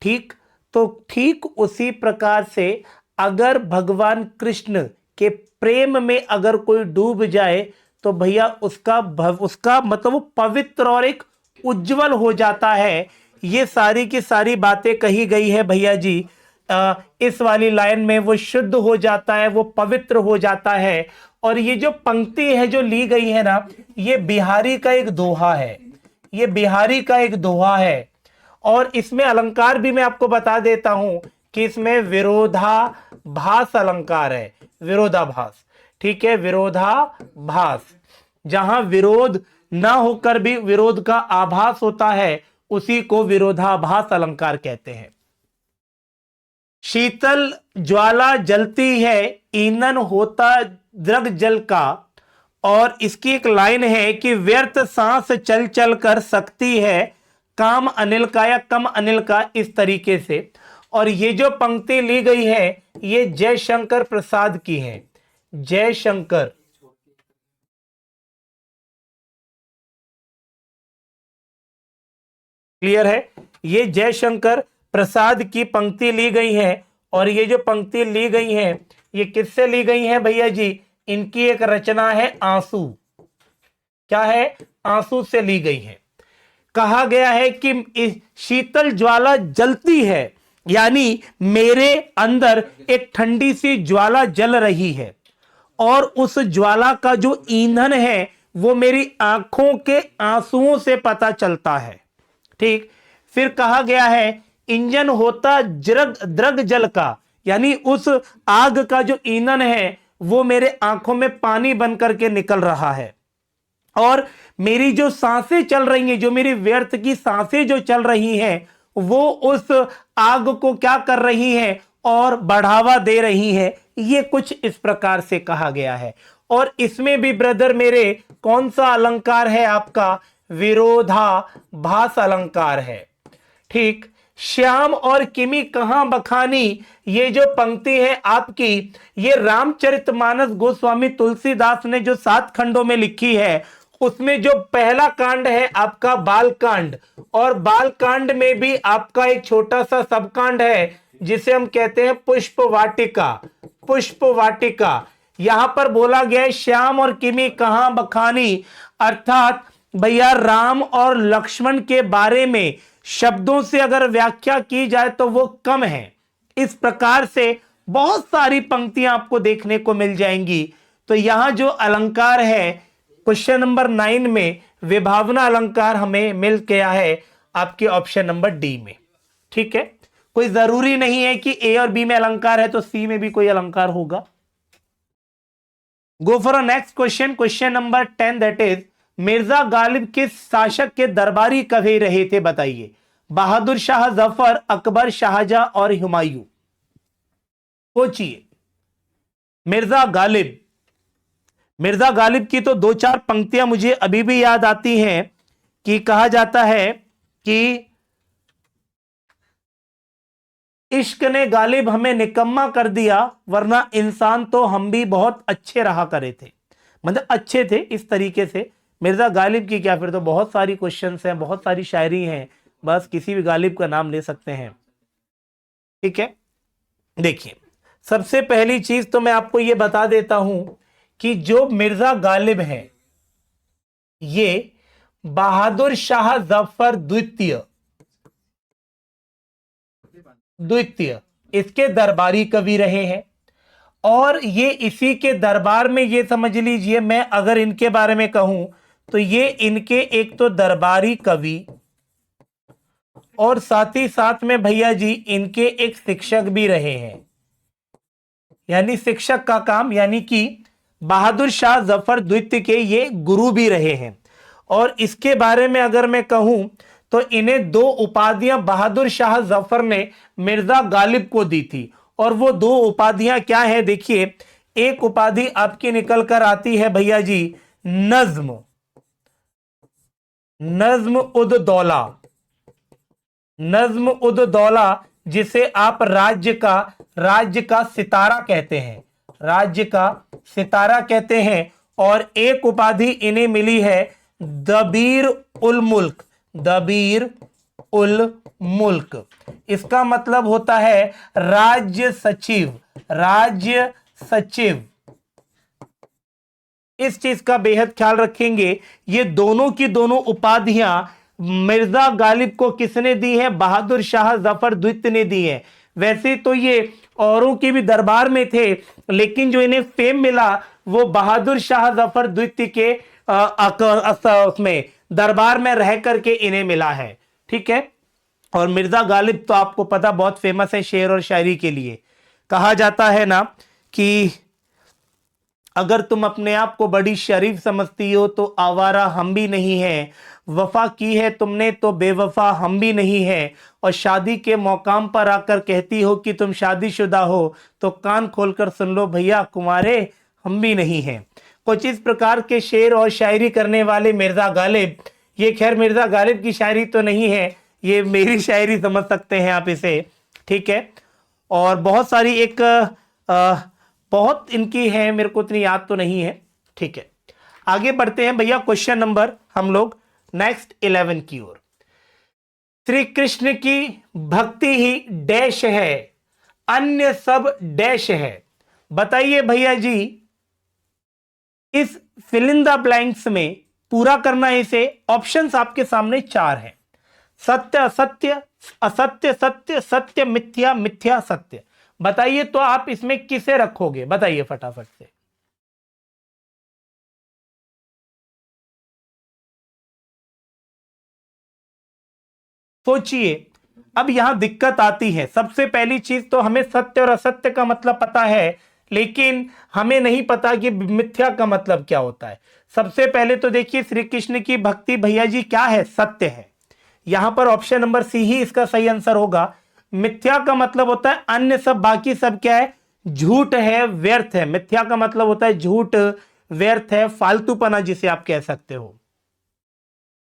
ठीक, तो ठीक उसी प्रकार से अगर भगवान कृष्ण के प्रेम में अगर कोई डूब जाए तो भैया उसका मतलब वो पवित्र और एक उज्जवल हो जाता है। ये सारी की सारी बातें कही गई है भैया जी इस वाली लाइन में। वो शुद्ध हो जाता है, वो पवित्र हो जाता है। और ये जो पंक्ति है जो ली गई है ना, ये बिहारी का एक दोहा है, ये बिहारी का एक दोहा है। और इसमें अलंकार भी मैं आपको बता देता हूं कि इसमें विरोधाभास अलंकार है, विरोधाभास। ठीक है, विरोधाभास, जहां विरोध ना होकर भी विरोध का आभास होता है, उसी को विरोधाभास अलंकार कहते हैं। शीतल ज्वाला जलती है, ईंधन होता द्रग जल का। और इसकी एक लाइन है कि व्यर्थ सांस चल चल कर सकती है, काम अनिल का या कम अनिल का, इस तरीके से। और ये जो पंक्ति ली गई है ये जयशंकर प्रसाद की है, जयशंकर। क्लियर है, ये जयशंकर प्रसाद की पंक्ति ली गई है। और ये जो पंक्ति ली गई है ये किससे ली गई है भैया जी? इनकी एक रचना है आंसू। क्या है? आंसू से ली गई है। कहा गया है कि शीतल ज्वाला जलती है, यानी मेरे अंदर एक ठंडी सी ज्वाला जल रही है, और उस ज्वाला का जो ईंधन है वो मेरी आंखों के आंसुओं से पता चलता है। ठीक, फिर कहा गया है इंजन होता द्रग जल का, यानी उस आग का जो ईंधन है वो मेरे आंखों में पानी बन करके निकल रहा है। और मेरी जो सांसें चल रही हैं, जो मेरी व्यर्थ की सांसें जो चल रही हैं, वो उस आग को क्या कर रही हैं? और बढ़ावा दे रही है। ये कुछ इस प्रकार से कहा गया है। और इसमें भी ब्रदर मेरे कौन सा अलंकार है आपका? विरोधाभास अलंकार है। ठीक, श्याम और किमी कहां बखानी, ये जो पंक्ति है आपकी, ये रामचरितमानस गोस्वामी तुलसीदास ने जो 7 खंडों में लिखी है, उसमें जो पहला कांड है आपका बाल कांड, और बाल कांड में भी आपका एक छोटा सा सब कांड है जिसे हम कहते हैं पुष्प वाटिका। पुष्प वाटिका, यहां पर बोला गया है श्याम और किमी कहां बखानी, अर्थात भैया राम और लक्ष्मण के बारे में शब्दों से अगर व्याख्या की जाए तो वो कम है। इस प्रकार से बहुत सारी पंक्तियां आपको देखने को मिल जाएंगी। तो यहां जो अलंकार है क्वेश्चन नंबर 9 में, विभावना अलंकार हमें मिल गया है आपके ऑप्शन नंबर डी में। ठीक है, कोई जरूरी नहीं है कि ए और बी में अलंकार है तो सी में भी कोई अलंकार होगा। Go for next question, question number 10, that is Mirza Ghalib किस शासक के दरबारी कवि रहे थे? बताइए। बहादुर शाह, जफर, अकबर, शाहजहां और हुमायूं। सोचिए। मिर्जा गालिब, मिर्जा गालिब की तो 2-4 पंक्तियां मुझे अभी भी याद आती हैं कि कहा जाता है कि इश्क ने गालिब हमें निकम्मा कर दिया, वरना इंसान तो हम भी बहुत अच्छे रहा करे थे। मतलब अच्छे थे इस तरीके से। मिर्जा गालिब की क्या, फिर तो बहुत सारी क्वेश्चंस हैं, बहुत सारी शायरी हैं, बस किसी भी गालिब का नाम ले सकते हैं। ठीक है, देखिए सबसे पहली चीज तो मैं आपको यह बता देता हूं कि जो मिर्जा गालिब है ये बहादुर शाह जफर द्वितीय इसके दरबारी कवि रहे हैं। और ये इसी के दरबार में, ये समझ लीजिए, मैं अगर इनके बारे में कहूं तो ये इनके एक तो दरबारी कवि और साथ ही साथ में भैया जी इनके एक शिक्षक भी रहे हैं। यानी शिक्षक का काम, यानी कि बहादुर शाह जफर द्वितीय के ये गुरु भी रहे हैं। और इसके बारे में अगर मैं कहूं तो इन्हें 2 उपाधियां बहादुर शाह जफर ने मिर्जा गालिब को दी थी। और वो 2 उपाधियां क्या है? देखिए, एक उपाधि आपकी निकल कर आती है भैया जी नज्म, नज्म उद दौला, नज्म उद दौला, जिसे आप राज्य का सितारा कहते हैं, राज्य का सितारा कहते हैं। और एक उपाधि इन्हें मिली है दबीर उल मुल्क, दबीर उल मुल्क। इसका मतलब होता है राज्य सचिव, राज्य सचिव। इस चीज का बेहद ख्याल रखेंगे। ये दोनों की दोनों उपाधियां मिर्जा गालिब को किसने दी है? बहादुर शाह जफर द्वितीय ने दी है। वैसे तो ये औरों के भी दरबार में थे, लेकिन जो इन्हें फेम मिला वो बहादुर शाह जफर द्वितीय के उसमें दरबार में रह करके इन्हें मिला है। ठीक है। और मिर्जा गालिब तो आपको पता बहुत फेमस है शेर और शायरी के लिए। कहा जाता है ना कि अगर तुम अपने आप को बड़ी शरीफ समझती हो तो आवारा हम भी नहीं है, वफा की है तुमने तो बेवफा हम भी नहीं है, और शादी के मौकाम पर आकर कहती हो कि तुम शादीशुदा हो तो कान खोलकर सुन लो भैया कुंवारे हम भी नहीं हैं। कुछ इस प्रकार के शेर और शायरी करने वाले मिर्जा गालिब, ये खैर मिर्जा गालिब की शायरी तो नहीं है, ये मेरी शायरी समझ सकते हैं आप इसे। ठीक है। और बहुत सारी एक बहुत इनकी है, मेरे को इतनी याद तो नहीं है। ठीक है, आगे बढ़ते हैं भैया क्वेश्चन नंबर हम लोग नेक्स्ट 11 की ओर। श्री कृष्ण की भक्ति ही डैश है, अन्य सब डैश है। बताइए भैया जी, इस फिल इन द ब्लैंक्स में पूरा करना है इसे। ऑप्शंस आपके सामने 4 हैं। सत्य असत्य, असत्य सत्य, सत्य मिथ्या, मिथ्या सत्य। बताइए तो आप इसमें किसे रखोगे? बताइए फटाफट से। सोचिए। अब यहां दिक्कत आती है। सबसे पहली चीज तो हमें सत्य और असत्य का मतलब पता है, लेकिन हमें नहीं पता कि मिथ्या का मतलब क्या होता है। सबसे पहले तो देखिए, श्री कृष्ण की भक्ति भैया जी क्या है? सत्य है। यहां पर ऑप्शन नंबर सी ही इसका सही आंसर होगा। मिथ्या का मतलब होता है अन्य सब, बाकी सब क्या है? झूठ है, व्यर्थ है। मिथ्या का मतलब होता है झूठ, व्यर्थ है, फालतूपना जिसे आप कह सकते हो।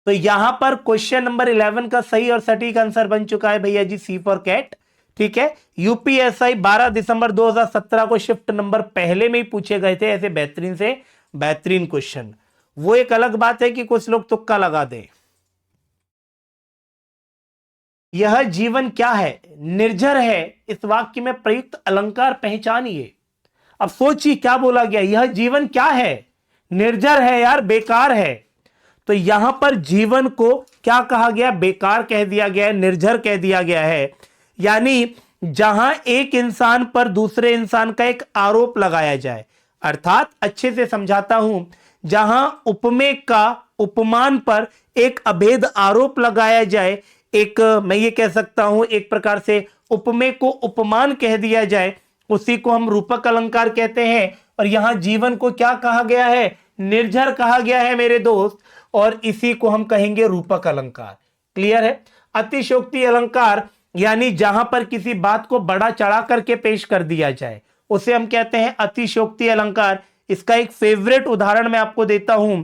तो यहां पर क्वेश्चन नंबर 11 का सही और सटीक आंसर बन चुका है भैया जी, सी फॉर कैट। ठीक है। यूपीएसआई 12 दिसंबर 2017 को शिफ्ट नंबर पहले में ही पूछे गए थे ऐसे बेहतरीन से बेहतरीन क्वेश्चन। वो एक अलग बात है कि कुछ लोग तुक्का लगा दें। यह जीवन क्या है? निर्जर है। इस वाक्य में प्रयुक्त अलंकार पहचानिए। अब सोचिए क्या बोला गया, यह जीवन क्या है? निर्जर है यार, बेकार है। तो यहां पर जीवन को क्या कहा गया? बेकार कह दिया गया है, निर्जर कह दिया गया है। यानी जहां एक इंसान पर दूसरे इंसान का एक आरोप लगाया जाए, अर्थात अच्छे से समझाता हूं, जहां उपमेय का उपमान पर एक अभेद आरोप लगाया जाए, एक मैं ये कह सकता हूं एक प्रकार से उपमेय को उपमान कह दिया जाए, उसी को हम रूपक अलंकार कहते हैं। और यहां जीवन को क्या कहा गया है? निर्जर कहा गया है मेरे दोस्त, और इसी को हम कहेंगे रूपक अलंकार। क्लियर है? अतिशयोक्ति अलंकार यानी जहां पर किसी बात को बड़ा चढ़ा करके पेश कर दिया जाए, उसे हम कहते हैं अतिशयोक्ति अलंकार। इसका एक फेवरेट उदाहरण मैं आपको देता हूं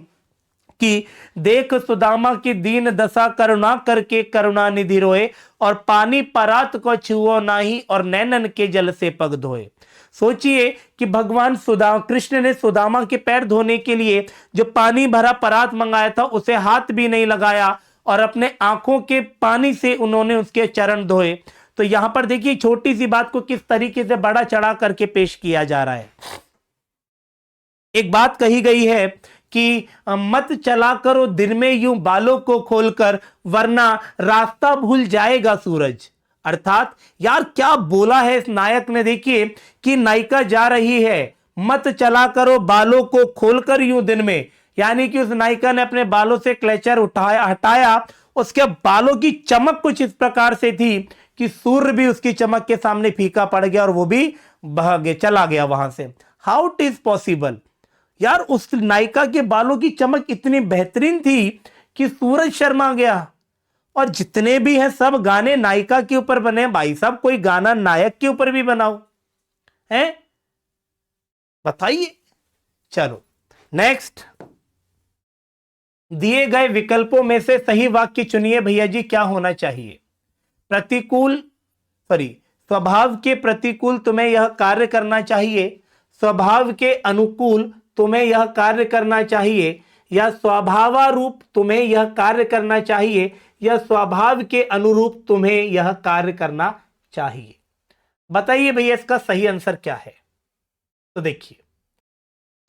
कि देख सुदामा की दीन दशा, करुणा करके करुणा निधि रोए, और पानी परात को छुओ नाही, और नैनन के जल से पग धोए। सोचिए कि भगवान कृष्ण ने सुदामा के पैर धोने के लिए जो पानी भरा परात मंगाया था, उसे हाथ भी नहीं लगाया, और अपने आंखों के पानी से उन्होंने उसके चरण धोए। तो यहां पर देखिए छोटी सी बात को किस तरीके से बड़ा चढ़ा करके पेश किया जा रहा है। एक बात कही गई है कि मत चला करो दिन में यूं बालों को खोलकर, वरना रास्ता भूल जाएगा सूरज। अर्थात यार क्या बोला है इस नायक ने। देखिए कि नायिका जा रही है, मत चला करो बालों को खोलकर यूं दिन में, यानी कि उस नायिका ने अपने बालों से क्लेचर हटाया, उसके बालों की चमक कुछ इस प्रकार से थी कि सूर्य भी उसकी चमक के सामने फीका पड़ गया और वो भी चला गया वहां से। हाउ इट इज पॉसिबल यार? उस नायिका के बालों की चमक इतनी बेहतरीन थी कि सूरज शर्मा गया। और जितने भी हैं सब गाने नायिका के ऊपर बने। भाई साहब कोई गाना नायक के ऊपर भी बनाओ, हैं? बताइए। चलो नेक्स्ट, दिए गए विकल्पों में से सही वाक्य चुनिए भैया जी। क्या होना चाहिए? स्वभाव के प्रतिकूल तुम्हें यह कार्य करना चाहिए, स्वभाव के अनुकूल तुम्हें यह कार्य करना चाहिए, या स्वभावारूप तुम्हें यह कार्य करना चाहिए, या स्वभाव के अनुरूप तुम्हें यह कार्य करना चाहिए। बताइए भैया इसका सही आंसर क्या है? तो देखिए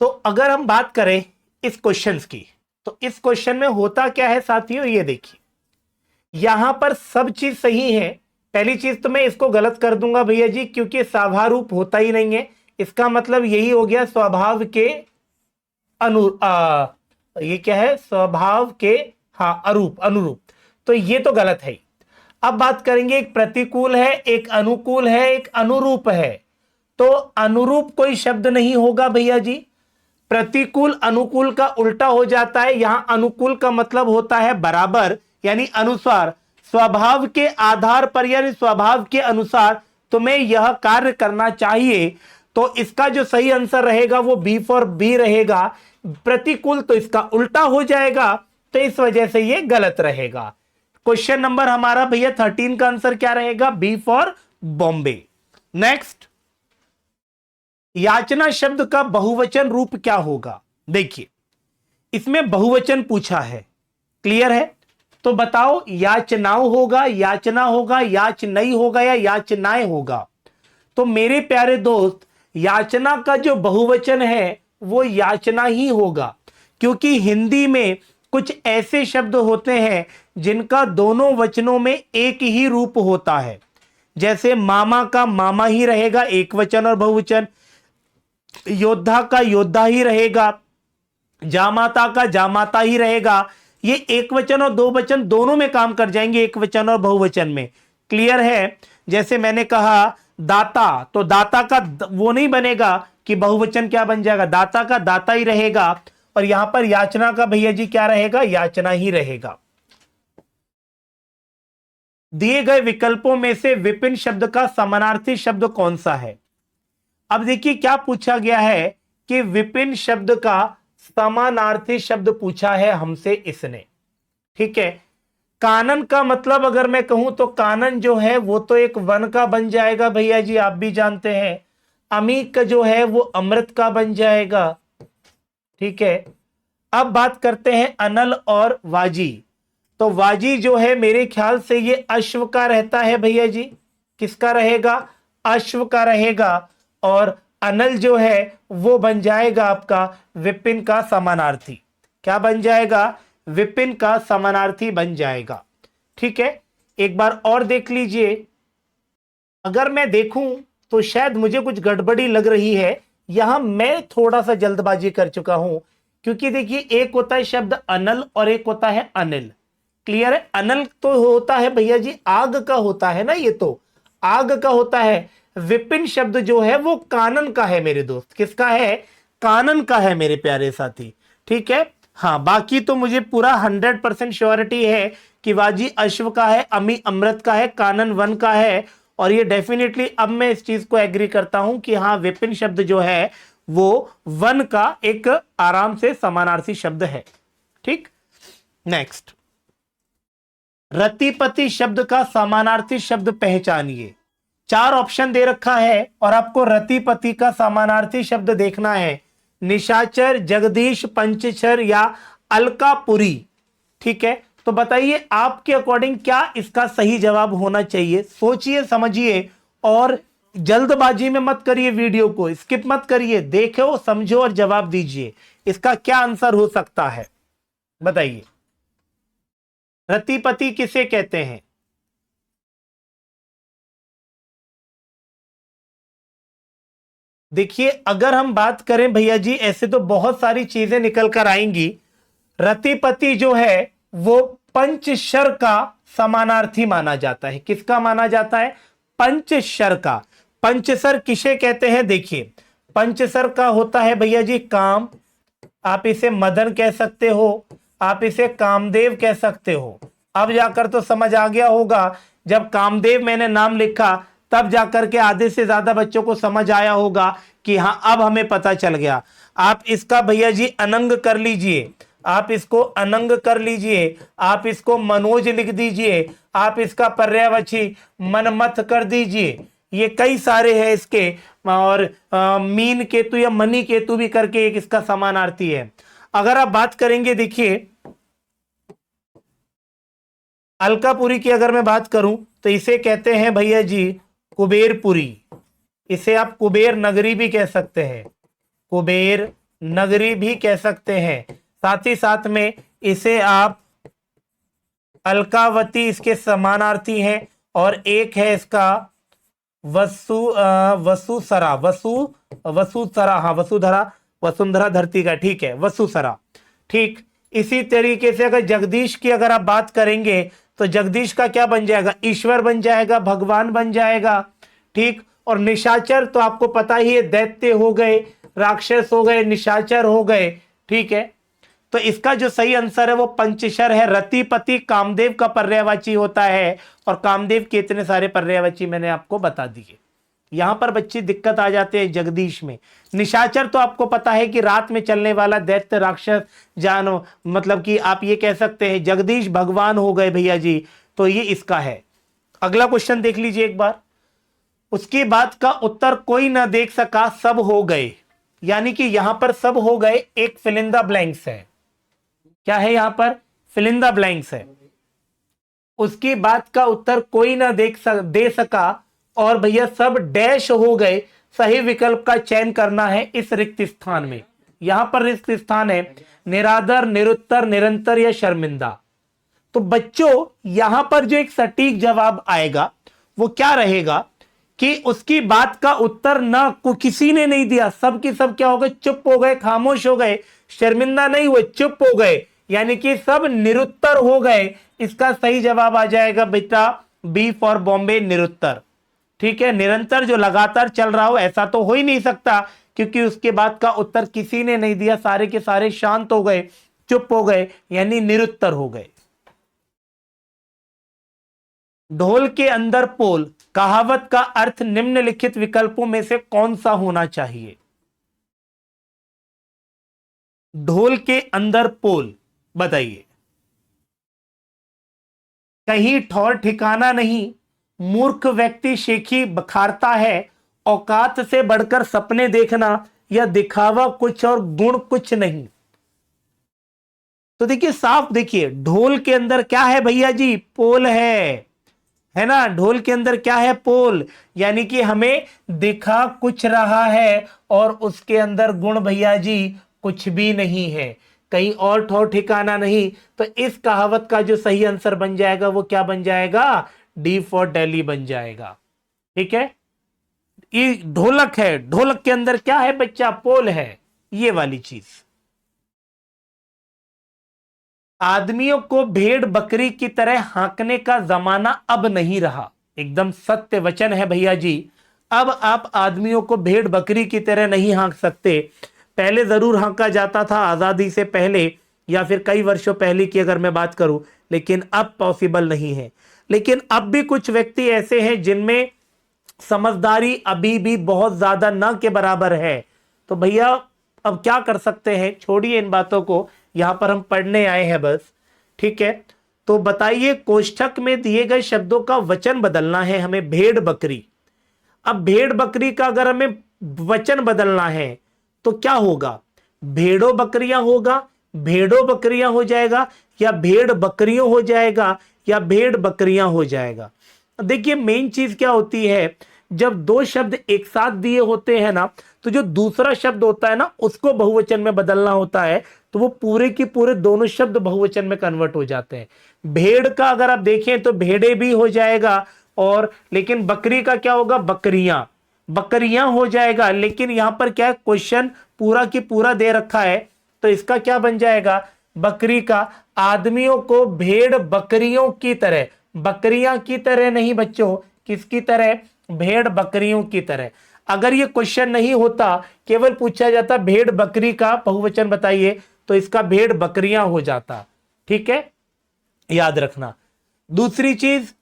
तो अगर हम बात करें इस क्वेश्चन की, तो इस क्वेश्चन में होता क्या है साथियों, ये देखिए यहां पर सब चीज सही है। पहली चीज तो मैं इसको गलत कर दूंगा भैया जी, क्योंकि स्वाभारूप होता ही नहीं है। इसका मतलब यही हो गया स्वभाव के ये क्या है, स्वभाव के, हाँ अरूप, अनुरूप। तो ये तो गलत है। अब बात करेंगे, एक प्रतिकूल है, एक अनुकूल है, एक अनुरूप है। तो अनुरूप कोई शब्द नहीं होगा भैया जी। प्रतिकूल अनुकूल का उल्टा हो जाता है। यहां अनुकूल का मतलब होता है बराबर, यानी अनुसार, स्वभाव के आधार पर यानी स्वभाव के अनुसार तुम्हें यह कार्य करना चाहिए। तो इसका जो सही आंसर रहेगा वो बी फॉर बी रहेगा। प्रतिकूल तो इसका उल्टा हो जाएगा, तो इस वजह से ये गलत रहेगा। क्वेश्चन नंबर हमारा भैया 13 का आंसर क्या रहेगा, बी फॉर बॉम्बे। नेक्स्ट, याचना शब्द का बहुवचन रूप क्या होगा। देखिए इसमें बहुवचन पूछा है, क्लियर है। तो बताओ याचनाओं होगा, याचना होगा, याचनई होगा या याचनाएं होगा। तो मेरे प्यारे दोस्त, याचना का जो बहुवचन है वो याचना ही होगा, क्योंकि हिंदी में कुछ ऐसे शब्द होते हैं जिनका दोनों वचनों में एक ही रूप होता है। जैसे मामा का मामा ही रहेगा, एक वचन और बहुवचन। योद्धा का योद्धा ही रहेगा, जामाता का जामाता ही रहेगा। ये एक वचन और दो वचन दोनों में काम कर जाएंगे, एक वचन और बहुवचन में। क्लियर है। जैसे मैंने कहा दाता, तो दाता का वो नहीं बनेगा कि बहुवचन क्या बन जाएगा, दाता का दाता ही रहेगा। और यहां पर याचना का भैया जी क्या रहेगा, याचना ही रहेगा। दिए गए विकल्पों में से विपिन शब्द का समानार्थी शब्द कौन सा है। अब देखिए क्या पूछा गया है कि विपिन शब्द का समानार्थी शब्द पूछा है हमसे इसने, ठीक है। कानन का मतलब अगर मैं कहूं तो कानन जो है वो तो एक वन का बन जाएगा भैया जी, आप भी जानते हैं। अमीक का जो है वो अमृत का बन जाएगा, ठीक है। अब बात करते हैं अनल और वाजी। तो वाजी जो है मेरे ख्याल से ये अश्व का रहता है भैया जी। किसका रहेगा, अश्व का रहेगा। और अनल जो है वो बन जाएगा आपका विपिन का समानार्थी। क्या बन जाएगा, विपिन का समानार्थी बन जाएगा, ठीक है। एक बार और देख लीजिए। अगर मैं देखूं तो शायद मुझे कुछ गड़बड़ी लग रही है, यहां मैं थोड़ा सा जल्दबाजी कर चुका हूं। क्योंकि देखिए एक होता है शब्द अनल और एक होता है अनिल, क्लियर है। अनल तो होता है भैया जी आग का होता है ना, ये तो आग का होता है। विपिन शब्द जो है वो कानन का है मेरे दोस्त। किसका है, कानन का है मेरे प्यारे साथी, ठीक है। हाँ बाकी तो मुझे पूरा 100% श्योरिटी है कि वाजी अश्व का है, अमी अमृत का है, कानन वन का है। और ये डेफिनेटली अब मैं इस चीज को एग्री करता हूं कि हाँ विपिन शब्द जो है वो वन का एक आराम से समानार्थी शब्द है, ठीक। नेक्स्ट, रतिपति शब्द का समानार्थी शब्द पहचानिए। 4 ऑप्शन दे रखा है और आपको रतिपति का समानार्थी शब्द देखना है। निशाचर, जगदीश, पंचचर या अलकापुरी, ठीक है। तो बताइए आपके अकॉर्डिंग क्या इसका सही जवाब होना चाहिए। सोचिए, समझिए और जल्दबाजी में मत करिए, वीडियो को स्किप मत करिए, देखो समझो और जवाब दीजिए। इसका क्या आंसर हो सकता है बताइए। रतिपति किसे कहते हैं। देखिए अगर हम बात करें भैया जी, ऐसे तो बहुत सारी चीजें निकल कर आएंगी। रतिपति जो है वो पंचशर का समानार्थी माना जाता है। किसका माना जाता है, पंचशर का। पंचशर किसे कहते हैं, देखिए पंचशर का होता है भैया जी काम। आप इसे मदन कह सकते हो, आप इसे कामदेव कह सकते हो। अब जाकर तो समझ आ गया होगा, जब कामदेव मैंने नाम लिखा तब जाकर के आधे से ज्यादा बच्चों को समझ आया होगा कि हाँ अब हमें पता चल गया। आप इसका भैया जी अनंग कर लीजिए, आप इसको अनंग कर लीजिए, आप इसको मनोज लिख दीजिए, आप इसका पर्यायवाची मनमथ कर दीजिए। ये कई सारे हैं इसके। और मीन केतु या मनी केतु भी करके एक इसका समानार्थी है। अगर आप बात करेंगे, देखिए अलकापुरी की अगर मैं बात करूं तो इसे कहते हैं भैया जी कुबेरपुरी। इसे आप कुबेर नगरी भी कह सकते हैं, कुबेर नगरी भी कह सकते हैं। साथ ही साथ में इसे आप अलकावती इसके समानार्थी हैं, और एक है इसका वसुसरा, वसुसरा, हाँ वसुधरा, वसुंधरा धरती का, ठीक है, वसुसरा। ठीक इसी तरीके से अगर जगदीश की अगर आप बात करेंगे तो जगदीश का क्या बन जाएगा, ईश्वर बन जाएगा, भगवान बन जाएगा। ठीक, और निशाचर तो आपको पता ही है, दैत्य हो गए, राक्षस हो गए, निशाचर हो गए। ठीक है, तो इसका जो सही आंसर है वो पंचशर है। रतिपति कामदेव का पर्यायवाची होता है, और कामदेव के इतने सारे पर्यायवाची मैंने आपको बता दिए। यहां पर बच्चे दिक्कत आ जाते हैं जगदीश में। निशाचर तो आपको पता है कि रात में चलने वाला दैत्य राक्षस जानो, मतलब कि आप ये कह सकते हैं जगदीश भगवान हो गए भैया जी, तो ये इसका है। अगला क्वेश्चन देख लीजिए एक बार। उसकी बात का उत्तर कोई ना देख सका, सब हो गए, यानी कि यहां पर सब हो गए एक फिल इन द ब्लैंक्स है। क्या है यहां पर, फिल इन द ब्लैंक्स है। उसकी बात का उत्तर कोई ना दे सका, और भैया सब डैश हो गए। सही विकल्प का चयन करना है इस रिक्त स्थान में। यहां पर रिक्त स्थान है निरादर, निरुत्तर, निरंतर या शर्मिंदा। तो बच्चों यहां पर जो एक सटीक जवाब आएगा वो क्या रहेगा कि उसकी बात का उत्तर ना को किसी ने नहीं दिया, सब की सब क्या हो गए, चुप हो गए, खामोश हो गए, शर्मिंदा नहीं हुए, चुप हो गए, यानी कि सब निरुत्तर हो गए। इसका सही जवाब आ जाएगा बेटा बी फॉर बॉम्बे, निरुत्तर। ठीक है, निरंतर जो लगातार चल रहा हो ऐसा तो हो ही नहीं सकता, क्योंकि उसके बाद का उत्तर किसी ने नहीं दिया, सारे के सारे शांत हो गए, चुप हो गए, यानी निरुत्तर हो गए। ढोल के अंदर पोल कहावत का अर्थ निम्नलिखित विकल्पों में से कौन सा होना चाहिए। ढोल के अंदर पोल, बताइए। कहीं ठौर ठिकाना नहीं, मूर्ख व्यक्ति शेखी बखारता है, औकात से बढ़कर सपने देखना, या दिखावा कुछ और गुण कुछ नहीं। तो देखिए साफ, देखिए ढोल के अंदर क्या है भैया जी, पोल है ना। ढोल के अंदर क्या है, पोल, यानी कि हमें दिखा कुछ रहा है और उसके अंदर गुण भैया जी कुछ भी नहीं है, कहीं और ठौर ठिकाना नहीं। तो इस कहावत का जो सही आंसर बन जाएगा वो क्या बन जाएगा, डी फॉर दिल्ली बन जाएगा। ठीक है, ये ढोलक है, ढोलक के अंदर क्या है बच्चा, पोल है, ये वाली चीज। आदमियों को भेड़ बकरी की तरह हाँकने का जमाना अब नहीं रहा। एकदम सत्य वचन है भैया जी। अब आप आदमियों को भेड़ बकरी की तरह नहीं हाँक सकते। पहले जरूर हाँका जाता था, आजादी से पहले या फिर कई वर्षों पहले की अगर मैं बात करूं, लेकिन अब पॉसिबल नहीं है। लेकिन अब भी कुछ व्यक्ति ऐसे हैं जिनमें समझदारी अभी भी बहुत ज्यादा न के बराबर है। तो भैया अब क्या कर सकते हैं, छोड़िए इन बातों को, यहां पर हम पढ़ने आए हैं बस। ठीक है, तो बताइए कोष्ठक में दिए गए शब्दों का वचन बदलना है हमें, भेड़ बकरी। अब भेड़ बकरी का अगर हमें वचन बदलना है तो क्या होगा, भेड़ों बकरियां होगा, भेड़ों बकरियां हो जाएगा, या भेड़ बकरियों हो जाएगा, या भेड़ बकरियां हो जाएगा। देखिए मेन चीज क्या होती है, जब दो शब्द एक साथ दिए होते हैं ना, तो जो दूसरा शब्द होता है ना उसको बहुवचन में बदलना होता है, तो वो पूरे की पूरे दोनों शब्द बहुवचन में कन्वर्ट हो जाते हैं। भेड़ का अगर आप देखें तो भेड़े भी हो जाएगा, और लेकिन बकरी का क्या होगा, बकरियां, बकरियां हो जाएगा। लेकिन यहां पर क्या है, क्वेश्चन पूरा की पूरा दे रखा है, तो इसका क्या बन जाएगा, बकरी का। आदमियों को भेड़ बकरियों की तरह, बकरियां की तरह नहीं बच्चों, किसकी तरह, भेड़ बकरियों की तरह। अगर ये क्वेश्चन नहीं होता, केवल पूछा जाता भेड़ बकरी का बहुवचन बताइए, तो इसका भेड़ बकरियां हो जाता। ठीक है, याद रखना। दूसरी चीज,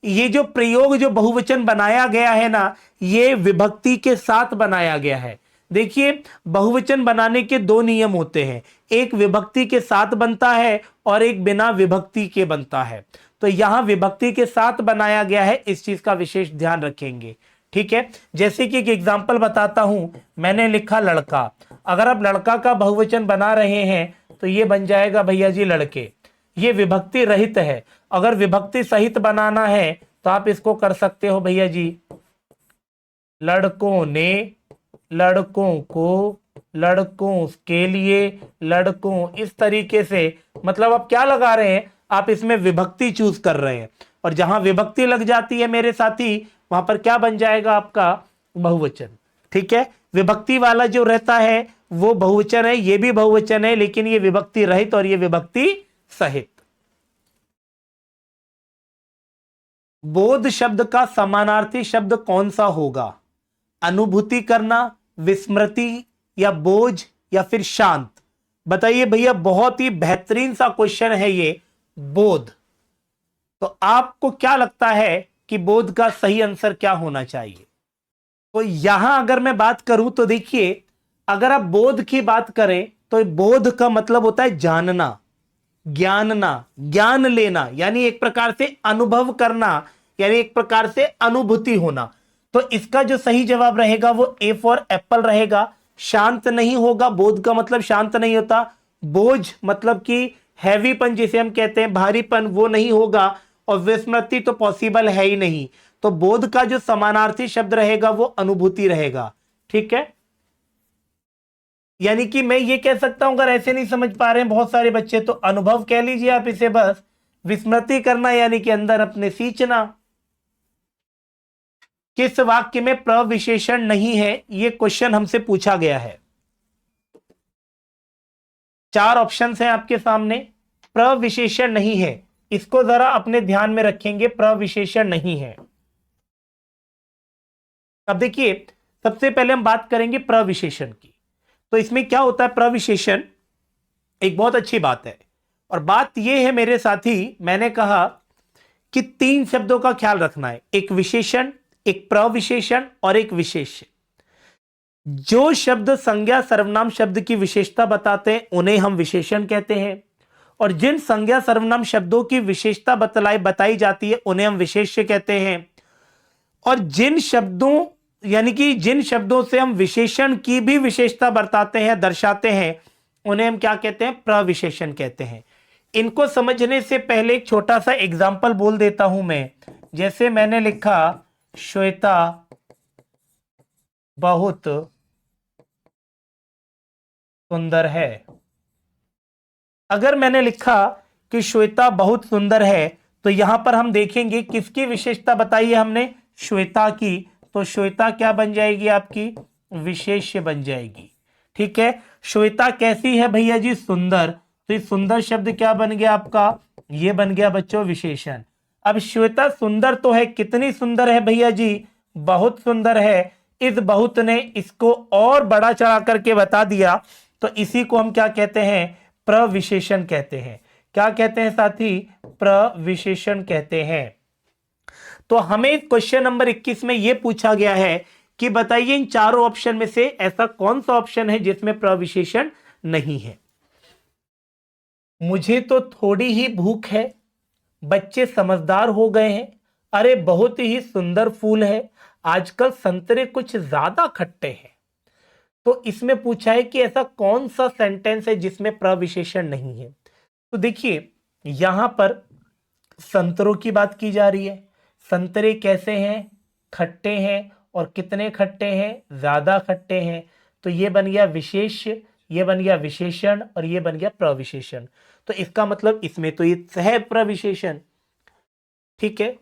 ये जो प्रयोग जो बहुवचन बनाया गया है ना, ये विभक्ति के साथ बनाया गया है। देखिए बहुवचन बनाने के दो नियम होते हैं, एक विभक्ति के साथ बनता है और एक बिना विभक्ति के बनता है। तो यहां विभक्ति के साथ बनाया गया है, इस चीज का विशेष ध्यान रखेंगे। ठीक है, जैसे कि एक एग्जांपल बताता हूं, मैंने लिखा लड़का। अगर आप लड़का का बहुवचन बना रहे हैं तो ये बन जाएगा भैया जी लड़के, ये विभक्ति रहित है। अगर विभक्ति सहित बनाना है तो आप इसको कर सकते हो भैया जी, लड़कों ने, लड़कों को, लड़कों के लिए, लड़कों, इस तरीके से। मतलब आप क्या लगा रहे हैं, आप इसमें विभक्ति चूज कर रहे हैं, और जहां विभक्ति लग जाती है मेरे साथी, वहां पर क्या बन जाएगा आपका बहुवचन। ठीक है, विभक्ति वाला जो रहता है वो बहुवचन है, ये भी बहुवचन है, लेकिन ये विभक्ति रहित और ये विभक्ति सहित। बोध शब्द का समानार्थी शब्द कौन सा होगा? अनुभूति करना, विस्मृति, या बोझ, या फिर शांत? बताइए भैया, बहुत ही बेहतरीन सा क्वेश्चन है ये, बोध। तो आपको क्या लगता है कि बोध का सही आंसर क्या होना चाहिए? तो यहां अगर मैं बात करूं तो देखिए, अगर आप बोध की बात करें तो बोध का मतलब होता है जानना, ज्ञानना, ज्ञान लेना, यानी एक प्रकार से अनुभव करना, यानी एक प्रकार से अनुभूति होना। तो इसका जो सही जवाब रहेगा वो ए फॉर एप्पल रहेगा। शांत नहीं होगा, बोध का मतलब शांत नहीं होता। बोझ मतलब कि हैवीपन जिसे हम कहते हैं, भारीपन, वो नहीं होगा। और विस्मृति तो पॉसिबल है ही नहीं। तो बोध का जो समानार्थी शब्द रहेगा वो अनुभूति रहेगा। ठीक है, यानी कि मैं ये कह सकता हूं, अगर ऐसे नहीं समझ पा रहे हैं बहुत सारे बच्चे, तो अनुभव कह लीजिए आप इसे बस। विस्मृति करना यानी कि अंदर अपने सींचना। किस वाक्य में प्रविशेषण नहीं है, ये क्वेश्चन हमसे पूछा गया है। 4 ऑप्शंस हैं आपके सामने, प्रविशेषण नहीं है, इसको जरा अपने ध्यान में रखेंगे, प्रविशेषण नहीं है। अब देखिए, सबसे पहले हम बात करेंगे प्रविशेषण की। तो इसमें क्या होता है, प्रविशेषण एक बहुत अच्छी बात है। और बात यह है मेरे साथी, मैंने कहा कि 3 शब्दों का ख्याल रखना है, एक विशेषण, एक प्रविशेषण और एक विशेष्य। जो शब्द संज्ञा सर्वनाम शब्द की विशेषता बताते हैं उन्हें हम विशेषण कहते हैं, और जिन संज्ञा सर्वनाम शब्दों की विशेषता बताई जाती है उन्हें हम विशेष्य कहते हैं। और जिन शब्दों, यानी कि जिन शब्दों से हम विशेषण की भी विशेषता बताते हैं, दर्शाते हैं, उन्हें हम क्या कहते हैं, प्रविशेषण कहते हैं। इनको समझने से पहले एक छोटा सा एग्जाम्पल बोल देता हूं मैं। जैसे मैंने लिखा, श्वेता बहुत सुंदर है। अगर मैंने लिखा कि श्वेता बहुत सुंदर है, तो यहां पर हम देखेंगे किसकी विशेषता बताई है हमने, श्वेता की। तो श्वेता क्या बन जाएगी आपकी, विशेष्य बन जाएगी। ठीक है, श्वेता कैसी है भैया जी, सुंदर। तो ये सुंदर शब्द क्या बन गया आपका, ये बन गया बच्चों विशेषण। अब श्वेता सुंदर तो है, कितनी सुंदर है भैया जी, बहुत सुंदर है। इस बहुत ने इसको और बड़ा चढ़ा करके बता दिया, तो इसी को हम क्या कहते हैं, प्रविशेषण कहते हैं। क्या कहते हैं साथी, प्रविशेषण कहते हैं। तो हमें क्वेश्चन नंबर 21 में यह पूछा गया है कि बताइए इन चारों ऑप्शन में से ऐसा कौन सा ऑप्शन है जिसमें प्रविशेषण नहीं है। मुझे तो थोड़ी ही भूख है, बच्चे समझदार हो गए हैं, अरे बहुत ही सुंदर फूल है, आजकल संतरे कुछ ज्यादा खट्टे हैं। तो इसमें पूछा है कि ऐसा कौन सा सेंटेंस है जिसमें प्रविशेषण नहीं है। तो देखिए, यहां पर संतरों की बात की जा रही है। संतरे कैसे हैं, खट्टे हैं, और कितने खट्टे हैं, ज्यादा खट्टे हैं। तो ये बन गया विशेष्य, ये बन गया विशेषण, और ये बन गया प्रविशेषण। तो इसका मतलब इसमें तो ये है प्रविशेषण। ठीक है,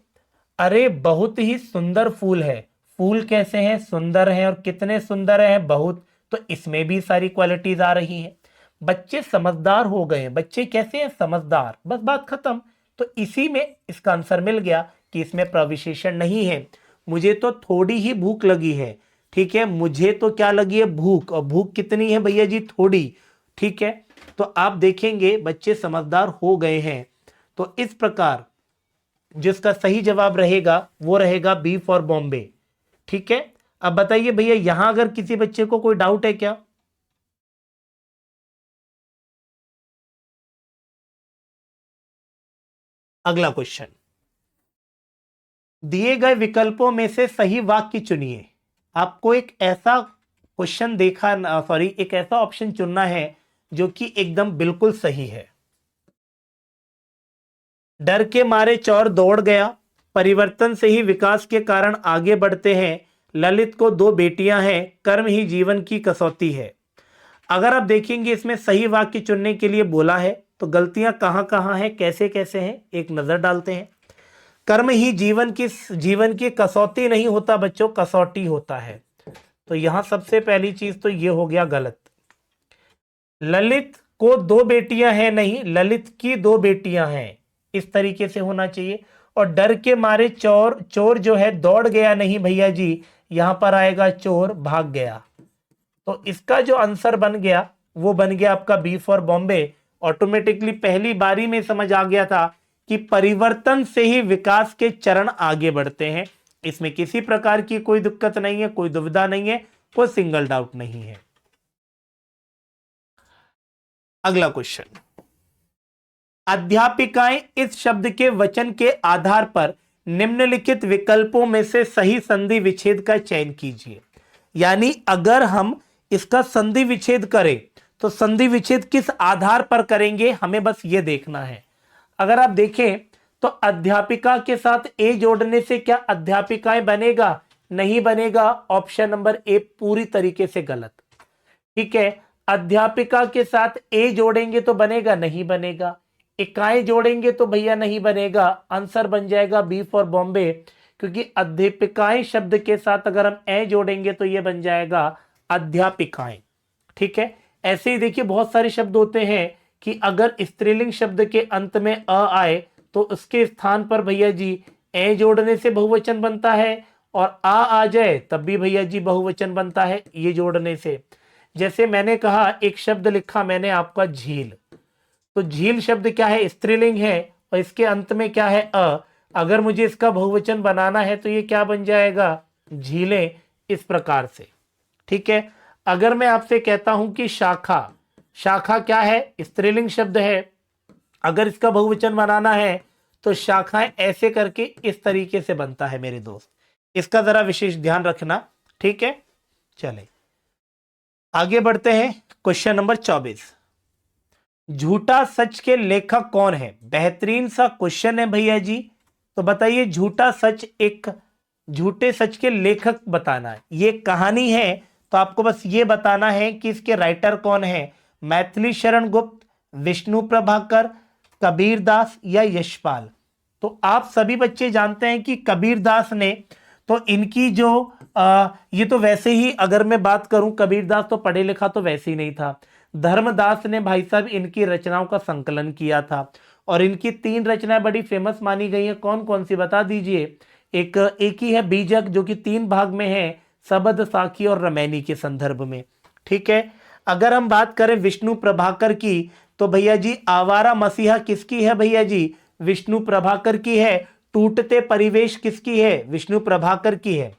अरे बहुत ही सुंदर फूल है, फूल कैसे हैं, सुंदर हैं, और कितने सुंदर हैं, बहुत। तो इसमें भी सारी क्वालिटीज आ रही हैं। बच्चे समझदार हो गए हैं, बच्चे कैसे हैं, समझदार, बस बात खत्म। तो इसी में इसका आंसर मिल गया कि इसमें प्रविशेषण नहीं है। मुझे तो थोड़ी ही भूख लगी है, ठीक है, मुझे तो क्या लगी है, भूख। और भूख कितनी है भैया जी, थोड़ी। ठीक है, तो आप देखेंगे बच्चे समझदार हो गए हैं। तो इस प्रकार जिसका सही जवाब रहेगा वो रहेगा बी फॉर बॉम्बे। ठीक है, अब बताइए भैया, यहां अगर किसी बच्चे को कोई डाउट है क्या? अगला क्वेश्चन, दिए गए विकल्पों में से सही वाक्य चुनिए। आपको एक ऐसा क्वेश्चन एक ऐसा ऑप्शन चुनना है जो कि एकदम बिल्कुल सही है। डर के मारे चोर दौड़ गया, परिवर्तन से ही विकास के कारण आगे बढ़ते हैं, ललित को 2 बेटियां हैं, कर्म ही जीवन की कसौटी है। अगर आप देखेंगे इसमें सही वाक्य चुनने के लिए बोला है तो गलतियां कहां कहां हैं, कैसे कैसे हैं, एक नजर डालते हैं। कर्म ही जीवन की कसौटी नहीं होता बच्चों, कसौटी होता है। तो यहां सबसे पहली चीज तो ये हो गया गलत। ललित को दो बेटियां हैं, नहीं, ललित की दो बेटियां हैं, इस तरीके से होना चाहिए। और डर के मारे चोर जो है दौड़ गया, नहीं भैया जी, यहां पर आएगा चोर भाग गया। तो इसका जो आंसर बन गया वो बन गया आपका बी फॉर बॉम्बे। ऑटोमेटिकली पहली बारी में समझ आ गया था कि परिवर्तन से ही विकास के चरण आगे बढ़ते हैं। इसमें किसी प्रकार की कोई दिक्कत नहीं है, कोई दुविधा नहीं है, कोई सिंगल डाउट नहीं है। अगला क्वेश्चन, अध्यापिकाएं इस शब्द के वचन के आधार पर निम्नलिखित विकल्पों में से सही संधि विच्छेद का चयन कीजिए। यानी अगर हम इसका संधि विच्छेद करें तो संधि विच्छेद किस आधार पर करेंगे, हमें बस यह देखना है। अगर आप देखें तो अध्यापिका के साथ ए जोड़ने से क्या अध्यापिकाएं बनेगा, नहीं बनेगा। ऑप्शन नंबर ए पूरी तरीके से गलत। ठीक है, अध्यापिका के साथ ए जोड़ेंगे तो बनेगा, नहीं बनेगा। इकाएं जोड़ेंगे तो भैया नहीं बनेगा। आंसर बन जाएगा बी फॉर बॉम्बे, क्योंकि अध्यापिकाएं शब्द के साथ अगर हम ए जोड़ेंगे तो ये बन जाएगा अध्यापिकाएं। ठीक है, ऐसे ही देखिए बहुत सारे शब्द होते हैं कि अगर स्त्रीलिंग शब्द के अंत में अ आए तो उसके स्थान पर भैया जी ए जोड़ने से बहुवचन बनता है, और आ जाए तब भी भैया जी बहुवचन बनता है ये जोड़ने से। जैसे मैंने कहा एक शब्द लिखा मैंने आपका झील, तो झील शब्द क्या है, स्त्रीलिंग है, और इसके अंत में क्या है अ। अगर मुझे इसका बहुवचन बनाना है तो ये क्या बन जाएगा, झीलें, इस प्रकार से। ठीक है, अगर मैं आपसे कहता हूं कि शाखा, शाखा क्या है, स्त्रीलिंग शब्द है, अगर इसका बहुवचन बनाना है तो शाखाएं ऐसे करके इस तरीके से बनता है मेरे दोस्त, इसका जरा विशेष ध्यान रखना। ठीक है, चले आगे बढ़ते हैं। क्वेश्चन नंबर 24, झूठा सच के लेखक कौन है। बेहतरीन सा क्वेश्चन है भैया जी। तो बताइए झूठा सच, एक झूठे सच के लेखक बताना है। ये कहानी है तो आपको बस ये बताना है कि इसके राइटर कौन है, मैथिली शरण गुप्त, विष्णु प्रभाकर, कबीरदास या यशपाल। तो आप सभी बच्चे जानते हैं कि कबीरदास ने, तो इनकी जो ये तो वैसे ही अगर मैं बात करूं, कबीरदास तो पढ़े लिखा तो वैसे ही नहीं था। धर्मदास ने भाई साहब इनकी रचनाओं का संकलन किया था, और इनकी 3 रचनाएं बड़ी फेमस मानी गई हैं। कौन कौन सी बता दीजिए। एक ही है बीजक, जो कि 3 भाग में है, सबद, साखी और रमैनी के संदर्भ में। ठीक है, अगर हम बात करें विष्णु प्रभाकर की, तो भैया जी आवारा मसीहा किसकी है, भैया जी विष्णु प्रभाकर की है। टूटते परिवेश किसकी है, विष्णु प्रभाकर की है।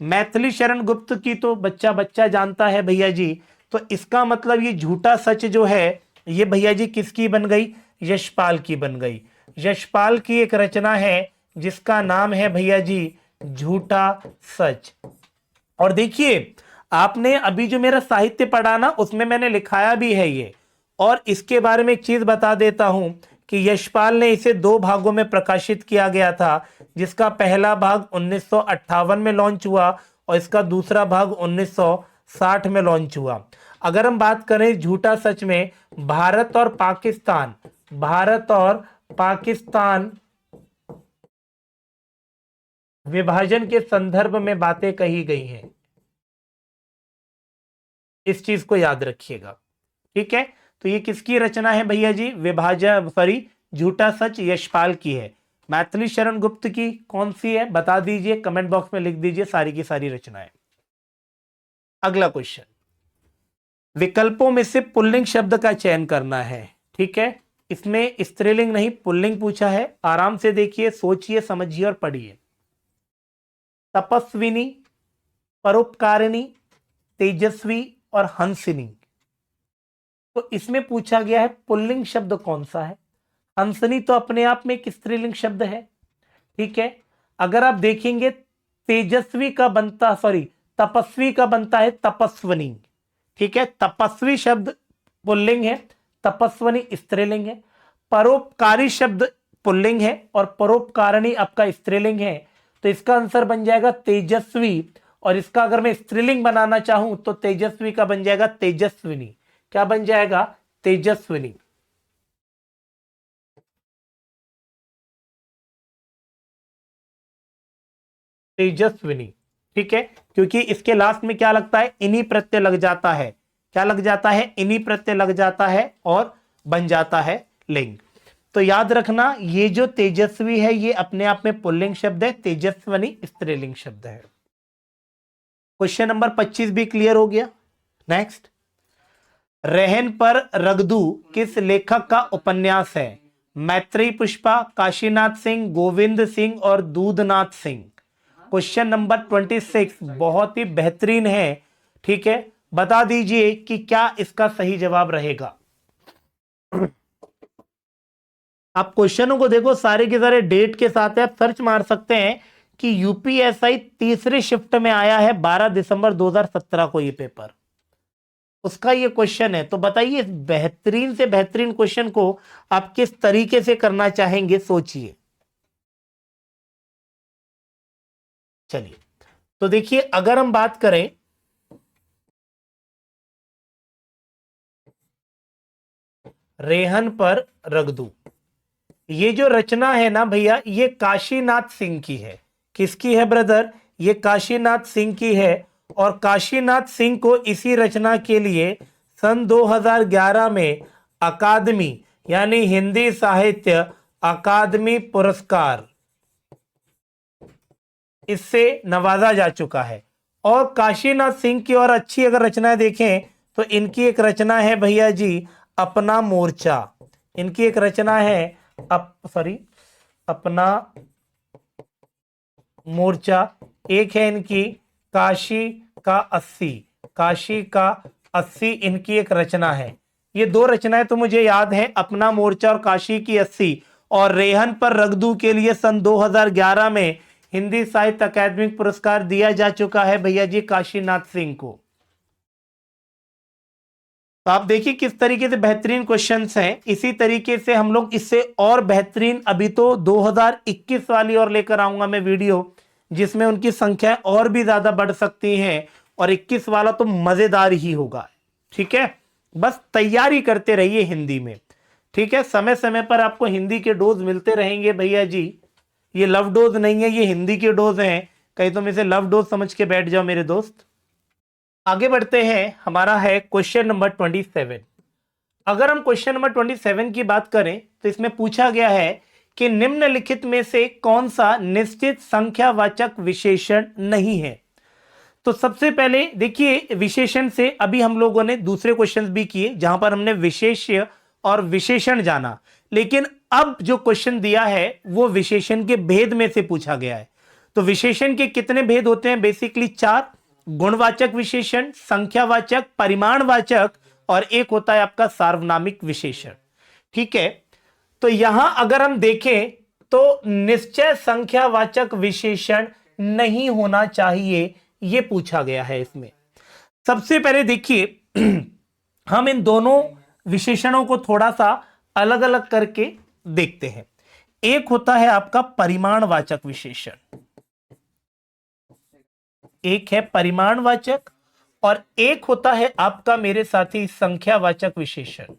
मैथिली शरण गुप्त की तो बच्चा बच्चा जानता है भैया जी। तो इसका मतलब ये झूठा सच जो है ये भैया जी किसकी बन गई, यशपाल की बन गई। यशपाल की एक रचना है जिसका नाम है भैया जी झूठा सच। और देखिए आपने अभी जो मेरा साहित्य पढ़ा ना, उसमें मैंने लिखाया भी है ये। और इसके बारे में एक चीज बता देता हूं कि यशपाल ने इसे 2 भागों में प्रकाशित किया गया था, जिसका पहला भाग 1958 में लॉन्च हुआ और इसका दूसरा भाग 1960 में लॉन्च हुआ। अगर हम बात करें झूठा सच में भारत और पाकिस्तान विभाजन के संदर्भ में बातें कही गई हैं, इस चीज को याद रखिएगा। ठीक है, तो ये किसकी रचना है भैया जी, झूठा सच यशपाल की है। मैथिली शरण गुप्त की कौन सी है बता दीजिए, कमेंट बॉक्स में लिख दीजिए सारी की सारी रचनाएं। अगला क्वेश्चन, विकल्पों में से पुल्लिंग शब्द का चयन करना है। ठीक है, इसमें स्त्रीलिंग नहीं पुल्लिंग पूछा है। आराम से देखिए, सोचिए, समझिए और पढ़िए। तपस्विनी, परोपकारिणी, तेजस्वी और हंसिनी। तो इसमें पूछा गया है पुल्लिंग शब्द कौन सा है। हंसनी तो अपने आप में एक स्त्रीलिंग शब्द है। ठीक है, अगर आप देखेंगे तपस्वी का बनता है तपस्वनी। ठीक है, तपस्वी शब्द पुल्लिंग है, तपस्वनी स्त्रीलिंग है। परोपकारी शब्द पुल्लिंग है और परोपकारिणी आपका स्त्रीलिंग है। तो इसका आंसर बन जाएगा तेजस्वी, और इसका अगर मैं स्त्रीलिंग बनाना चाहूं तो तेजस्वी का बन जाएगा तेजस्विनी। क्या बन जाएगा? तेजस्विनी। तेजस्विनी, ठीक है, क्योंकि इसके लास्ट में क्या लगता है? इन्हीं प्रत्यय लग जाता है। क्या लग जाता है? इन्हीं प्रत्यय लग जाता है और बन जाता है लिंग। तो याद रखना, ये जो तेजस्वी है ये अपने आप में पुल्लिंग शब्द है, तेजस्वनी स्त्रीलिंग शब्द है। क्वेश्चन नंबर 25 भी क्लियर हो गया। नेक्स्ट, रहन पर रगदू किस लेखक का उपन्यास है? मैत्री पुष्पा, काशीनाथ सिंह, गोविंद सिंह और दूधनाथ सिंह। क्वेश्चन नंबर 26 बहुत ही बेहतरीन है, ठीक है, बता दीजिए कि क्या इसका सही जवाब रहेगा। आप क्वेश्चनों को देखो, सारे के सारे डेट के साथ है, आप सर्च मार सकते हैं कि यूपीएसआई तीसरी शिफ्ट में आया है 12 दिसंबर 2017 को ये पेपर, उसका ये क्वेश्चन है। तो बताइए, इस बेहतरीन से बेहतरीन क्वेश्चन को आप किस तरीके से करना चाहेंगे, सोचिए। चलिए, तो देखिए, अगर हम बात करें रेहन पर रगदू, ये जो रचना है ना भैया, ये काशीनाथ सिंह की है। किसकी है ब्रदर? ये काशीनाथ सिंह की है। और काशीनाथ सिंह को इसी रचना के लिए सन 2011 में अकादमी यानी हिंदी साहित्य अकादमी पुरस्कार इससे नवाजा जा चुका है। और काशीनाथ सिंह की और अच्छी अगर रचनाएं देखें तो इनकी एक रचना है भैया जी, अपना मोर्चा। इनकी एक रचना है अपना मोर्चा। एक है इनकी काशी का 80, काशी का 80 इनकी एक रचना है। ये दो रचनाएं तो मुझे याद है, अपना मोर्चा और काशी की 80। और रेहन पर रगदू के लिए सन 2011 में हिंदी साहित्य अकादमी पुरस्कार दिया जा चुका है भैया जी काशीनाथ सिंह को। तो आप देखिए किस तरीके से बेहतरीन क्वेश्चंस हैं। इसी तरीके से हम लोग इससे और बेहतरीन अभी तो 2021 वाली और लेकर आऊंगा मैं वीडियो, जिसमें उनकी संख्या और भी ज्यादा बढ़ सकती हैं। और 21 वाला तो मजेदार ही होगा, ठीक है। बस तैयारी करते रहिए हिंदी में, ठीक है। समय समय पर आपको हिंदी के डोज मिलते रहेंगे भैया जी। ये लव डोज नहीं है, ये हिंदी के डोज हैं। कहीं तुम इसे लव डोज समझ के बैठ जाओ मेरे दोस्त। आगे बढ़ते हैं, हमारा है क्वेश्चन नंबर 27। अगर हम क्वेश्चन नंबर 27 की बात करें तो इसमें पूछा गया है कि निम्नलिखित में से कौन सा निश्चित संख्यावाचक विशेषण नहीं है। तो सबसे पहले देखिए, विशेषण से अभी हम लोगों ने दूसरे क्वेश्चंस भी किए जहां पर हमने विशेष्य और विशेषण जाना, लेकिन अब जो क्वेश्चन दिया है वो विशेषण के भेद में से पूछा गया है। तो विशेषण के कितने भेद होते हैं? बेसिकली 4, गुणवाचक विशेषण, संख्यावाचक, परिमाणवाचक और एक होता है आपका सार्वनामिक विशेषण, ठीक है। तो यहां अगर हम देखें तो निश्चय संख्यावाचक विशेषण नहीं होना चाहिए, यह पूछा गया है इसमें। सबसे पहले देखिए हम इन दोनों विशेषणों को थोड़ा सा अलग अलग करके देखते हैं। एक होता है आपका परिमाणवाचक विशेषण, एक है परिमाणवाचक, और एक होता है आपका मेरे साथी संख्यावाचक विशेषण।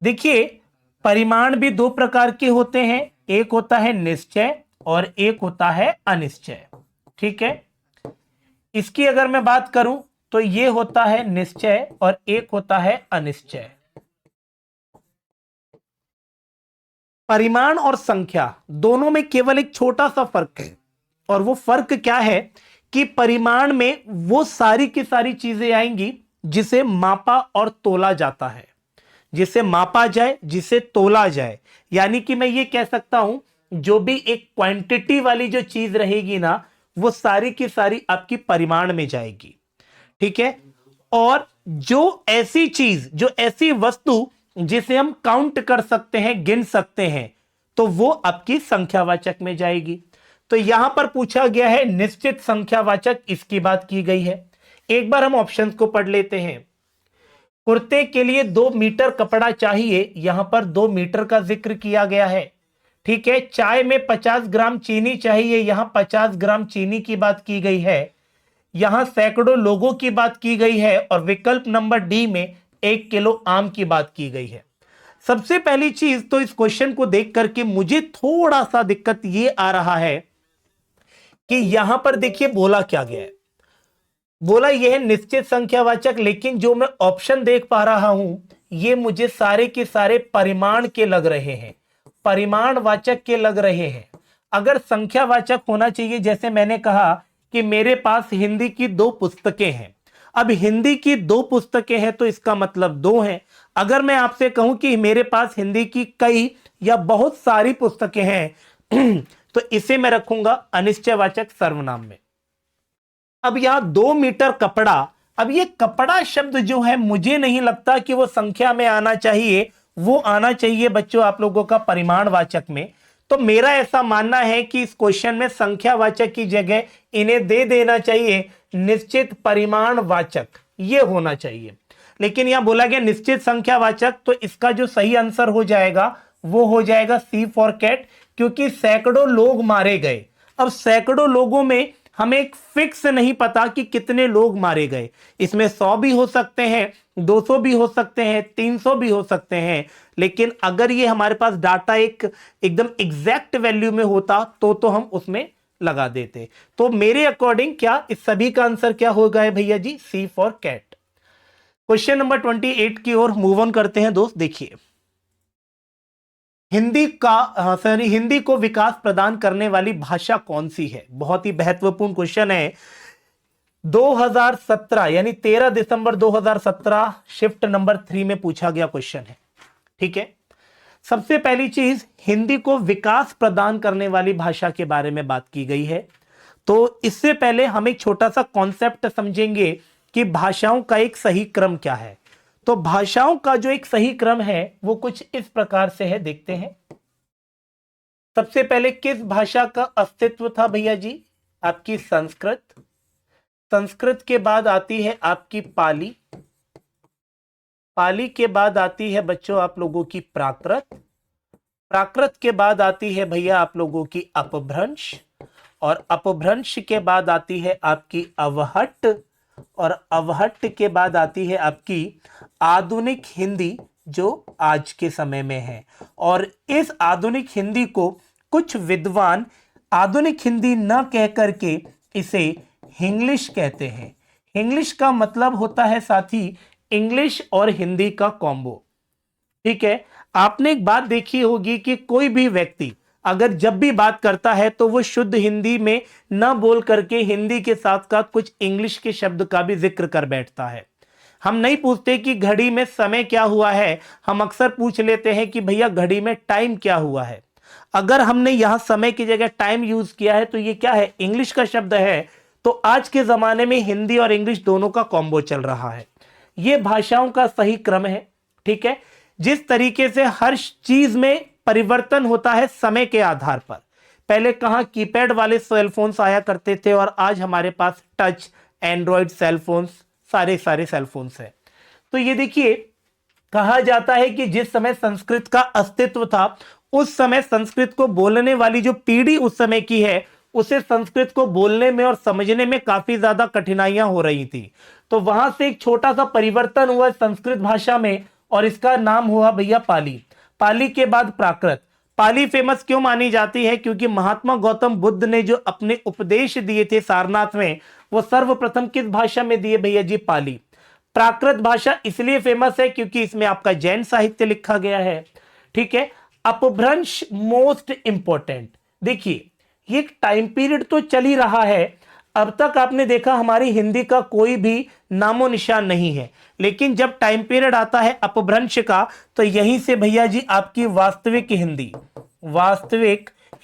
देखिए, परिमाण भी दो प्रकार के होते हैं, एक होता है निश्चय और एक होता है अनिश्चय, ठीक है। इसकी अगर मैं बात करूं तो ये होता है निश्चय और एक होता है अनिश्चय। परिमाण और संख्या दोनों में केवल एक छोटा सा फर्क है, और वो फर्क क्या है कि परिमाण में वो सारी की सारी चीजें आएंगी जिसे मापा और तोला जाता है, जिसे मापा जाए, जिसे तोला जाए। यानी कि मैं ये कह सकता हूं, जो भी एक क्वांटिटी वाली जो चीज रहेगी ना, वो सारी की सारी आपकी परिमाण में जाएगी, ठीक है। और जो ऐसी चीज, जो ऐसी वस्तु जिसे हम काउंट कर सकते हैं, गिन सकते हैं, तो वो आपकी संख्यावाचक में जाएगी। तो यहां पर पूछा गया है निश्चित संख्यावाचक, इसकी बात की गई है। एक बार हम ऑप्शंस को पढ़ लेते हैं। कुर्ते के लिए 2 मीटर कपड़ा चाहिए, यहां पर 2 मीटर का जिक्र किया गया है, ठीक है। चाय में 50 ग्राम चीनी चाहिए, यहां 50 ग्राम चीनी की बात की गई है। यहां सैकड़ों लोगों की बात की गई है और विकल्प नंबर डी में 1 किलो आम की बात की गई है। सबसे पहली चीज तो इस क्वेश्चन को देख करके मुझे थोड़ा सा दिक्कत ये आ रहा है कि यहां पर देखिए बोला क्या गया है। बोला यह है निश्चित संख्यावाचक, लेकिन जो मैं ऑप्शन देख पा रहा हूं ये मुझे सारे के सारे परिमाण के लग रहे हैं, परिमाणवाचक के लग रहे हैं। अगर संख्यावाचक होना चाहिए, जैसे मैंने कहा कि मेरे पास हिंदी की 2 पुस्तकें हैं। अब हिंदी की 2 पुस्तकें हैं तो इसका मतलब 2 हैं। अगर मैं आपसे कहूं कि मेरे पास हिंदी की कई या बहुत सारी पुस्तकें हैं तो इसे मैं रखूंगा अनिश्चयवाचक सर्वनाम में। अब यहां 2 मीटर कपड़ा, अब ये कपड़ा शब्द जो है मुझे नहीं लगता कि वो संख्या में आना चाहिए, वो आना चाहिए बच्चों आप लोगों का परिमाणवाचक में। तो मेरा ऐसा मानना है कि इस क्वेश्चन में संख्यावाचक की जगह इन्हें दे देना चाहिए निश्चित परिमाणवाचक, ये होना चाहिए। लेकिन यहां बोला गया निश्चित संख्यावाचक, तो इसका जो सही आंसर हो जाएगा वो हो जाएगा सी फॉर कैट, क्योंकि सैकड़ों लोग मारे गए। अब सैकड़ों लोगों में हमें एक फिक्स नहीं पता कि कितने लोग मारे गए, इसमें 100 भी हो सकते हैं, 200 भी हो सकते हैं, 300 भी हो सकते हैं। लेकिन अगर ये हमारे पास डाटा एकदम एग्जैक्ट वैल्यू में होता तो हम उसमें लगा देते। तो मेरे अकॉर्डिंग क्या इस सभी का आंसर क्या होगा भैया जी, सी फॉर कैट। क्वेश्चन नंबर 28 की ओर मूव ऑन करते हैं दोस्त। देखिए हिंदी को विकास प्रदान करने वाली भाषा कौन सी है, बहुत ही महत्वपूर्ण क्वेश्चन है। 2017 यानी 13 दिसंबर 2017 शिफ्ट नंबर 3 में पूछा गया क्वेश्चन है। ठीक है, सबसे पहली चीज हिंदी को विकास प्रदान करने वाली भाषा के बारे में बात की गई है। तो इससे पहले हम एक छोटा सा कॉन्सेप्ट समझेंगे कि भाषाओं का एक सही क्रम क्या है। तो भाषाओं का जो एक सही क्रम है वो कुछ इस प्रकार से है, देखते हैं। सबसे पहले किस भाषा का अस्तित्व था भैया जी, आपकी संस्कृत। संस्कृत के बाद आती है आपकी पाली। पाली के बाद आती है बच्चों आप लोगों की प्राकृत। प्राकृत के बाद आती है भैया आप लोगों की अपभ्रंश, और अपभ्रंश के बाद आती है आपकी अवहट्ट, और अवहट्ट के बाद आती है आपकी आधुनिक हिंदी जो आज के समय में है। और इस आधुनिक हिंदी को कुछ विद्वान आधुनिक हिंदी न कह करके इसे हिंग्लिश कहते हैं। हिंग्लिश का मतलब होता है साथी इंग्लिश और हिंदी का कॉम्बो। ठीक है, आपने एक बात देखी होगी कि कोई भी व्यक्ति अगर जब भी बात करता है तो वो शुद्ध हिंदी में न बोल करके हिंदी के साथ साथ कुछ इंग्लिश के शब्द का भी जिक्र कर बैठता है। हम नहीं पूछते कि घड़ी में समय क्या हुआ है, हम अक्सर पूछ लेते हैं कि भैया घड़ी में टाइम क्या हुआ है। अगर हमने यहां समय की जगह टाइम यूज किया है तो ये क्या है, इंग्लिश का शब्द है। तो आज के जमाने में हिंदी और इंग्लिश दोनों का कॉम्बो चल रहा है। ये भाषाओं का सही क्रम है। ठीक है, जिस तरीके से हर चीज में परिवर्तन होता है समय के आधार पर। पहले कहां कीपैड वाले सेलफोन्स आया करते थे और आज हमारे पास टच एंड्रॉइड सेलफोन्स, सारे सेलफोन्स हैं। तो ये देखिए कहा जाता है कि जिस समय संस्कृत का अस्तित्व था उस समय संस्कृत को बोलने वाली जो पीढ़ी उस समय की है उसे संस्कृत को बोलने में और समझने में काफी ज्यादा कठिनाइयां हो रही थी। तो वहां से एक छोटा सा परिवर्तन हुआ संस्कृत भाषा में और इसका नाम हुआ भैया पाली। पाली के बाद प्राकृत। पाली फेमस क्यों मानी जाती है, क्योंकि महात्मा गौतम बुद्ध ने जो अपने उपदेश दिए थे सारनाथ में वो सर्वप्रथम किस भाषा में दिए भैया जी, पाली। प्राकृत भाषा इसलिए फेमस है क्योंकि इसमें आपका जैन साहित्य लिखा गया है। ठीक है, अपभ्रंश मोस्ट इंपॉर्टेंट। देखिए ये एक टाइम पीरियड तो चल ही रहा है, अब तक आपने देखा हमारी हिंदी का कोई भी नामो निशान नहीं है, लेकिन जब टाइम पीरियड आता है अपभ्रंश का तो यहीं से भैया जी आपकी वास्तविक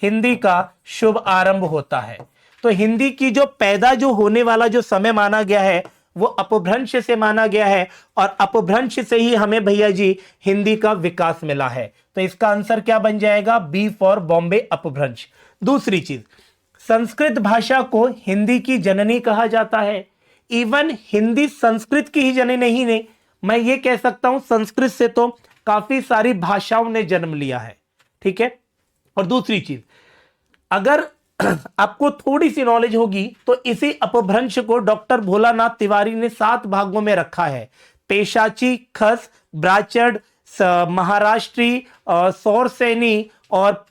हिंदी का शुभ आरंभ होता है। तो हिंदी की जो पैदा जो होने वाला जो समय माना गया है वो अपभ्रंश से माना गया है और अपभ्रंश से ही हमें भैया जी हिंदी का विकास मिला है। तो इसका आंसर क्या बन जाएगा, बी फॉर बॉम्बे, अपभ्रंश। दूसरी चीज, संस्कृत भाषा को हिंदी की जननी कहा जाता है। इवन हिंदी संस्कृत की ही जननी नहीं, मैं ये कह सकता हूं संस्कृत से तो काफी सारी भाषाओं ने जन्म लिया है। ठीक है, और दूसरी चीज, अगर आपको थोड़ी सी नॉलेज होगी तो इसी अपभ्रंश को डॉक्टर भोलानाथ तिवारी ने 7 भागों में रखा है। पेशाची, खस, ब्राचड़, महाराष्ट्री, सौरसैनी और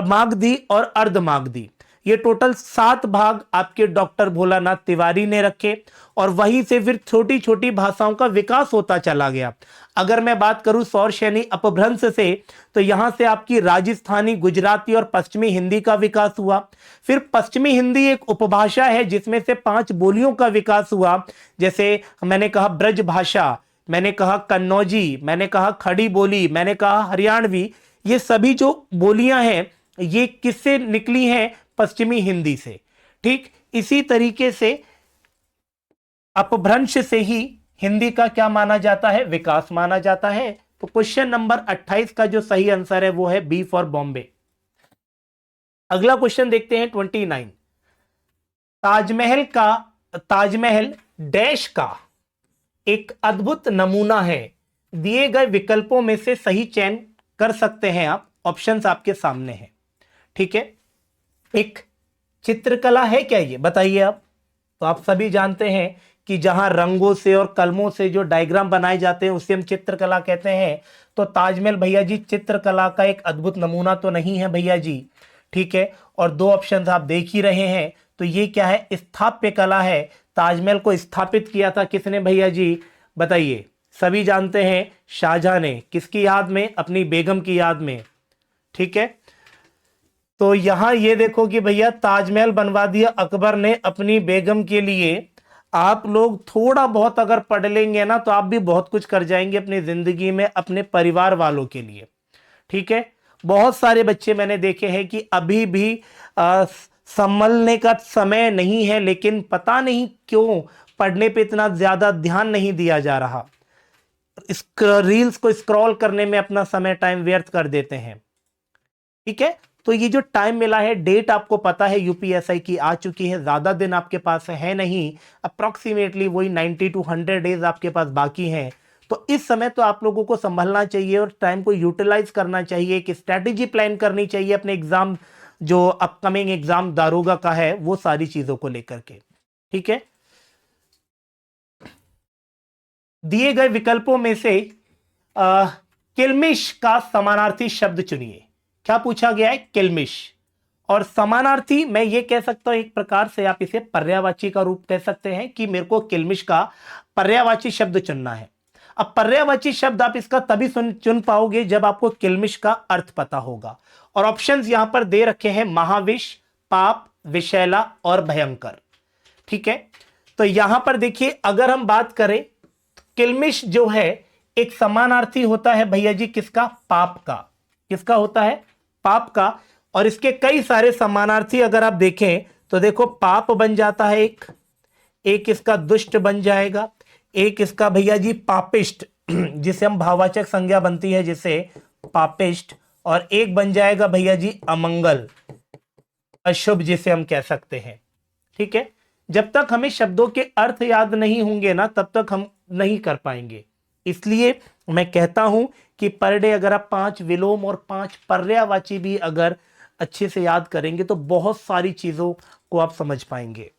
मागधी और अर्धमागधी, ये टोटल 7 भाग आपके डॉक्टर भोलानाथ तिवारी ने रखे और वहीं से फिर छोटी छोटी भाषाओं का विकास होता चला गया। अगर मैं बात करूं सौरसैनी अपभ्रंश से, तो यहां से आपकी राजस्थानी, गुजराती और पश्चिमी हिंदी का विकास हुआ। फिर पश्चिमी हिंदी एक उपभाषा है जिसमें से 5 बोलियों का विकास हुआ, जैसे मैंने कहा ब्रज भाषा, मैंने कहा कन्नौजी, मैंने कहा खड़ी बोली, मैंने कहा हरियाणवी। ये सभी जो बोलियां हैं ये किससे निकली हैं? पश्चिमी हिंदी से। ठीक इसी तरीके से अपभ्रंश से ही हिंदी का क्या माना जाता है? विकास माना जाता है। तो क्वेश्चन नंबर 28 का जो सही आंसर है वो है बी फॉर बॉम्बे। अगला क्वेश्चन देखते हैं 29। ताजमहल डैश का एक अद्भुत नमूना है। दिए गए विकल्पों में से सही चयन कर सकते हैं आप। ऑप्शंस आपके सामने हैं। ठीक है, एक चित्रकला है क्या ये? बताइए आप। तो आप सभी जानते हैं कि जहां रंगों से और कलमों से जो डायग्राम बनाए जाते हैं उसे हम चित्रकला कहते हैं। तो ताजमहल भैया जी चित्रकला का एक अद्भुत नमूना तो नहीं है भैया जी। ठीक है, और 2 ऑप्शंस आप देख ही रहे हैं। तो ये क्या है? स्थापत्य कला है। ताजमहल को स्थापित किया था किसने भैया जी? बताइए। सभी जानते हैं शाहजहां ने। किसकी याद में? अपनी बेगम की याद में। ठीक है, तो यहां ये देखो कि भैया ताजमहल बनवा दिया अकबर ने अपनी बेगम के लिए। आप लोग थोड़ा बहुत अगर पढ़ लेंगे ना तो आप भी बहुत कुछ कर जाएंगे अपनी जिंदगी में, अपने परिवार वालों के लिए। ठीक है, बहुत सारे बच्चे मैंने देखे हैं कि अभी भी संभलने का समय नहीं है, लेकिन पता नहीं क्यों पढ़ने पे इतना ज्यादा ध्यान नहीं दिया जा रहा। रील्स को स्क्रॉल करने में अपना समय टाइम व्यर्थ कर देते हैं। ठीक है, तो ये जो टाइम मिला है, डेट आपको पता है यूपीएसआई की आ चुकी है, ज्यादा दिन आपके पास है नहीं, अप्रोक्सीमेटली वही 90 to 100 डेज आपके पास बाकी हैं। तो इस समय तो आप लोगों को संभलना चाहिए और टाइम को यूटिलाइज करना चाहिए, एक स्ट्रैटेजी प्लान करनी चाहिए अपने एग्जाम, जो अपकमिंग एग्जाम दारोगा का है, वो सारी चीजों को लेकर के। ठीक है, दिए गए विकल्पों में से किल्मिश का समानार्थी शब्द चुनिए। क्या पूछा गया है? किल्मिश। और समानार्थी मैं ये कह सकता हूं एक प्रकार से आप इसे पर्यायवाची का रूप कह सकते हैं कि मेरे को किल्मिश का पर्यायवाची शब्द चुनना है। अब पर्यायवाची शब्द आप इसका तभी चुन पाओगे जब आपको किल्मिश का अर्थ पता होगा। और ऑप्शंस यहां पर दे रखे हैं महाविष, पाप, विषैला और भयंकर। ठीक है, तो यहां पर देखिए अगर हम बात करें, किल्मिश जो है एक समानार्थी होता है भैया जी किसका? पाप का। किसका होता है? पाप का। और इसके कई सारे समानार्थी अगर आप देखें तो देखो पाप बन जाता है एक इसका दुष्ट बन जाएगा, एक इसका भैया जी पापिष्ट, जिसे हम भाववाचक संज्ञा बनती है जिसे पापिष्ट, और एक बन जाएगा भैया जी अमंगल, अशुभ, जिसे हम कह सकते हैं। ठीक है, जब तक हमें शब्दों के अर्थ याद नहीं होंगे ना तब तक हम नहीं कर पाएंगे। इसलिए मैं कहता हूं कि पर डे अगर आप 5 विलोम और 5 पर्यायवाची भी अगर अच्छे से याद करेंगे तो बहुत सारी चीजों को आप समझ पाएंगे।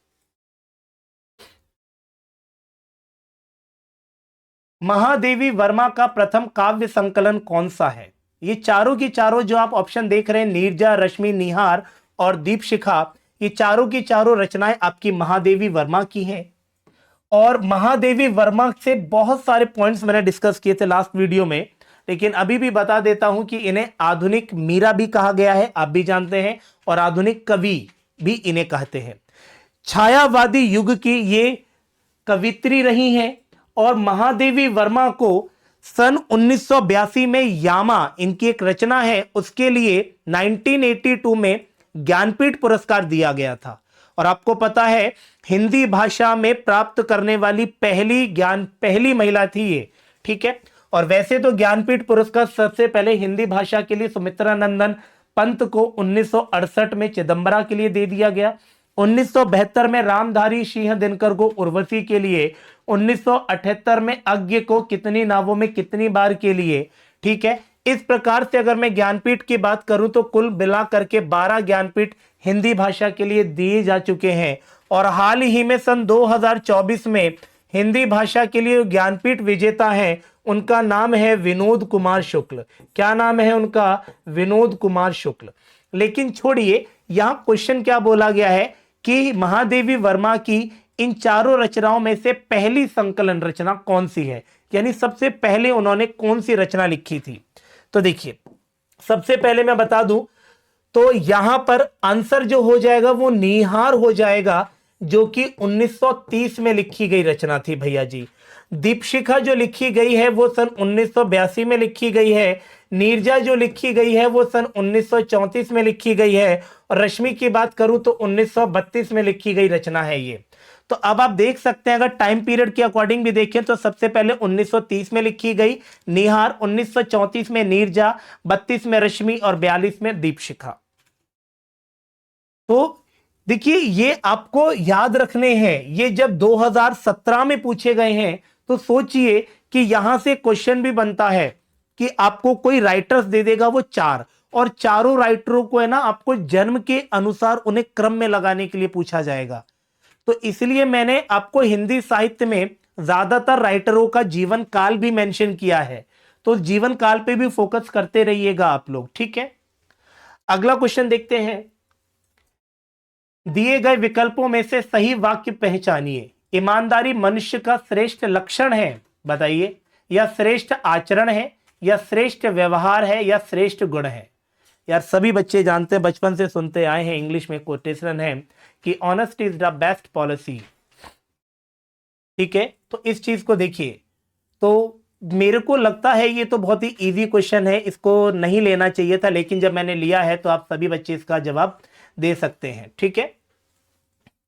महादेवी वर्मा का प्रथम काव्य संकलन कौन सा है? ये चारों की चारों जो आप ऑप्शन देख रहे हैं, नीरजा, रश्मि, निहार और दीपशिखा, ये चारों की चारों रचनाएं आपकी महादेवी वर्मा की हैं। और महादेवी वर्मा से बहुत सारे पॉइंट्स मैंने डिस्कस किए थे लास्ट वीडियो में, लेकिन अभी भी बता देता हूं कि इन्हें आधुनिक मीरा भी कहा गया है, आप भी जानते हैं, और आधुनिक कवि भी इन्हें कहते हैं। छायावादी युग की ये कवित्री रही हैं और महादेवी वर्मा को सन 1982 में यामा, इनकी एक रचना है, उसके लिए 1982 में ज्ञानपीठ पुरस्कार दिया गया था। और आपको पता है हिंदी भाषा में प्राप्त करने वाली पहली महिला थी ये। ठीक है, और वैसे तो ज्ञानपीठ पुरस्कार सबसे पहले हिंदी भाषा के लिए सुमित्रा नंदन पंत को 1968 में चिदंबरा के लिए दे दिया गया, 1972 में रामधारी सिंह दिनकर को उर्वशी के लिए, 1978 में अज्ञ को कितनी नावों में कितनी बार के लिए। ठीक है, इस प्रकार से अगर मैं ज्ञानपीठ की बात करूं तो कुल मिला करके 12 ज्ञानपीठ हिंदी भाषा के लिए दिए जा चुके हैं। और हाल ही में सन 2024 में हिंदी भाषा के लिए ज्ञानपीठ विजेता है, उनका नाम है विनोद कुमार शुक्ल। क्या नाम है उनका? विनोद कुमार शुक्ल। लेकिन छोड़िए, यहां क्वेश्चन क्या बोला गया है कि महादेवी वर्मा की इन चारों रचनाओं में से पहली संकलन रचना कौन सी है, यानी सबसे पहले उन्होंने कौन सी रचना लिखी थी। तो देखिए, सबसे पहले मैं बता दूं तो यहां पर आंसर जो हो जाएगा वो नीहार हो जाएगा, जो कि 1930 में लिखी गई रचना थी भैया जी। दीपशिखा जो लिखी गई है वो सन 1982 में लिखी गई है। नीरजा जो लिखी गई है वो सन 1934 में लिखी गई है। और रश्मि की बात करूं तो 1932 में लिखी गई रचना है ये। तो अब आप देख सकते हैं, अगर टाइम पीरियड के अकॉर्डिंग भी देखें तो सबसे पहले 1930 में लिखी गई निहार, 1934 में नीरजा, 32 में रश्मि और 42 में दीपशिखा। तो देखिए, ये आपको याद रखने हैं। ये जब 2017 में पूछे गए हैं तो सोचिए कि यहां से क्वेश्चन भी बनता है कि आपको कोई राइटर्स दे देगा वो 4, और चारों राइटरों को है ना आपको जन्म के अनुसार उन्हें क्रम में लगाने के लिए पूछा जाएगा। तो इसलिए मैंने आपको हिंदी साहित्य में ज्यादातर राइटरों का जीवन काल भी मेंशन किया है, तो जीवन काल पे भी फोकस करते रहिएगा आप लोग, ठीक है। अगला क्वेश्चन देखते हैं। दिए गए विकल्पों में से सही वाक्य पहचानिए। ईमानदारी मनुष्य का श्रेष्ठ लक्षण है, बताइए, या श्रेष्ठ आचरण है, या श्रेष्ठ व्यवहार है, या श्रेष्ठ गुण है। यार सभी बच्चे जानते हैं, बचपन से सुनते आए हैं, इंग्लिश में कोटेशन है कि honesty is the best policy, ठीक है। तो इस चीज को देखिए, तो मेरे को लगता है ये तो बहुत ही इजी क्वेश्चन है, इसको नहीं लेना चाहिए था, लेकिन जब मैंने लिया है तो आप सभी बच्चे इसका जवाब दे सकते हैं, ठीक है।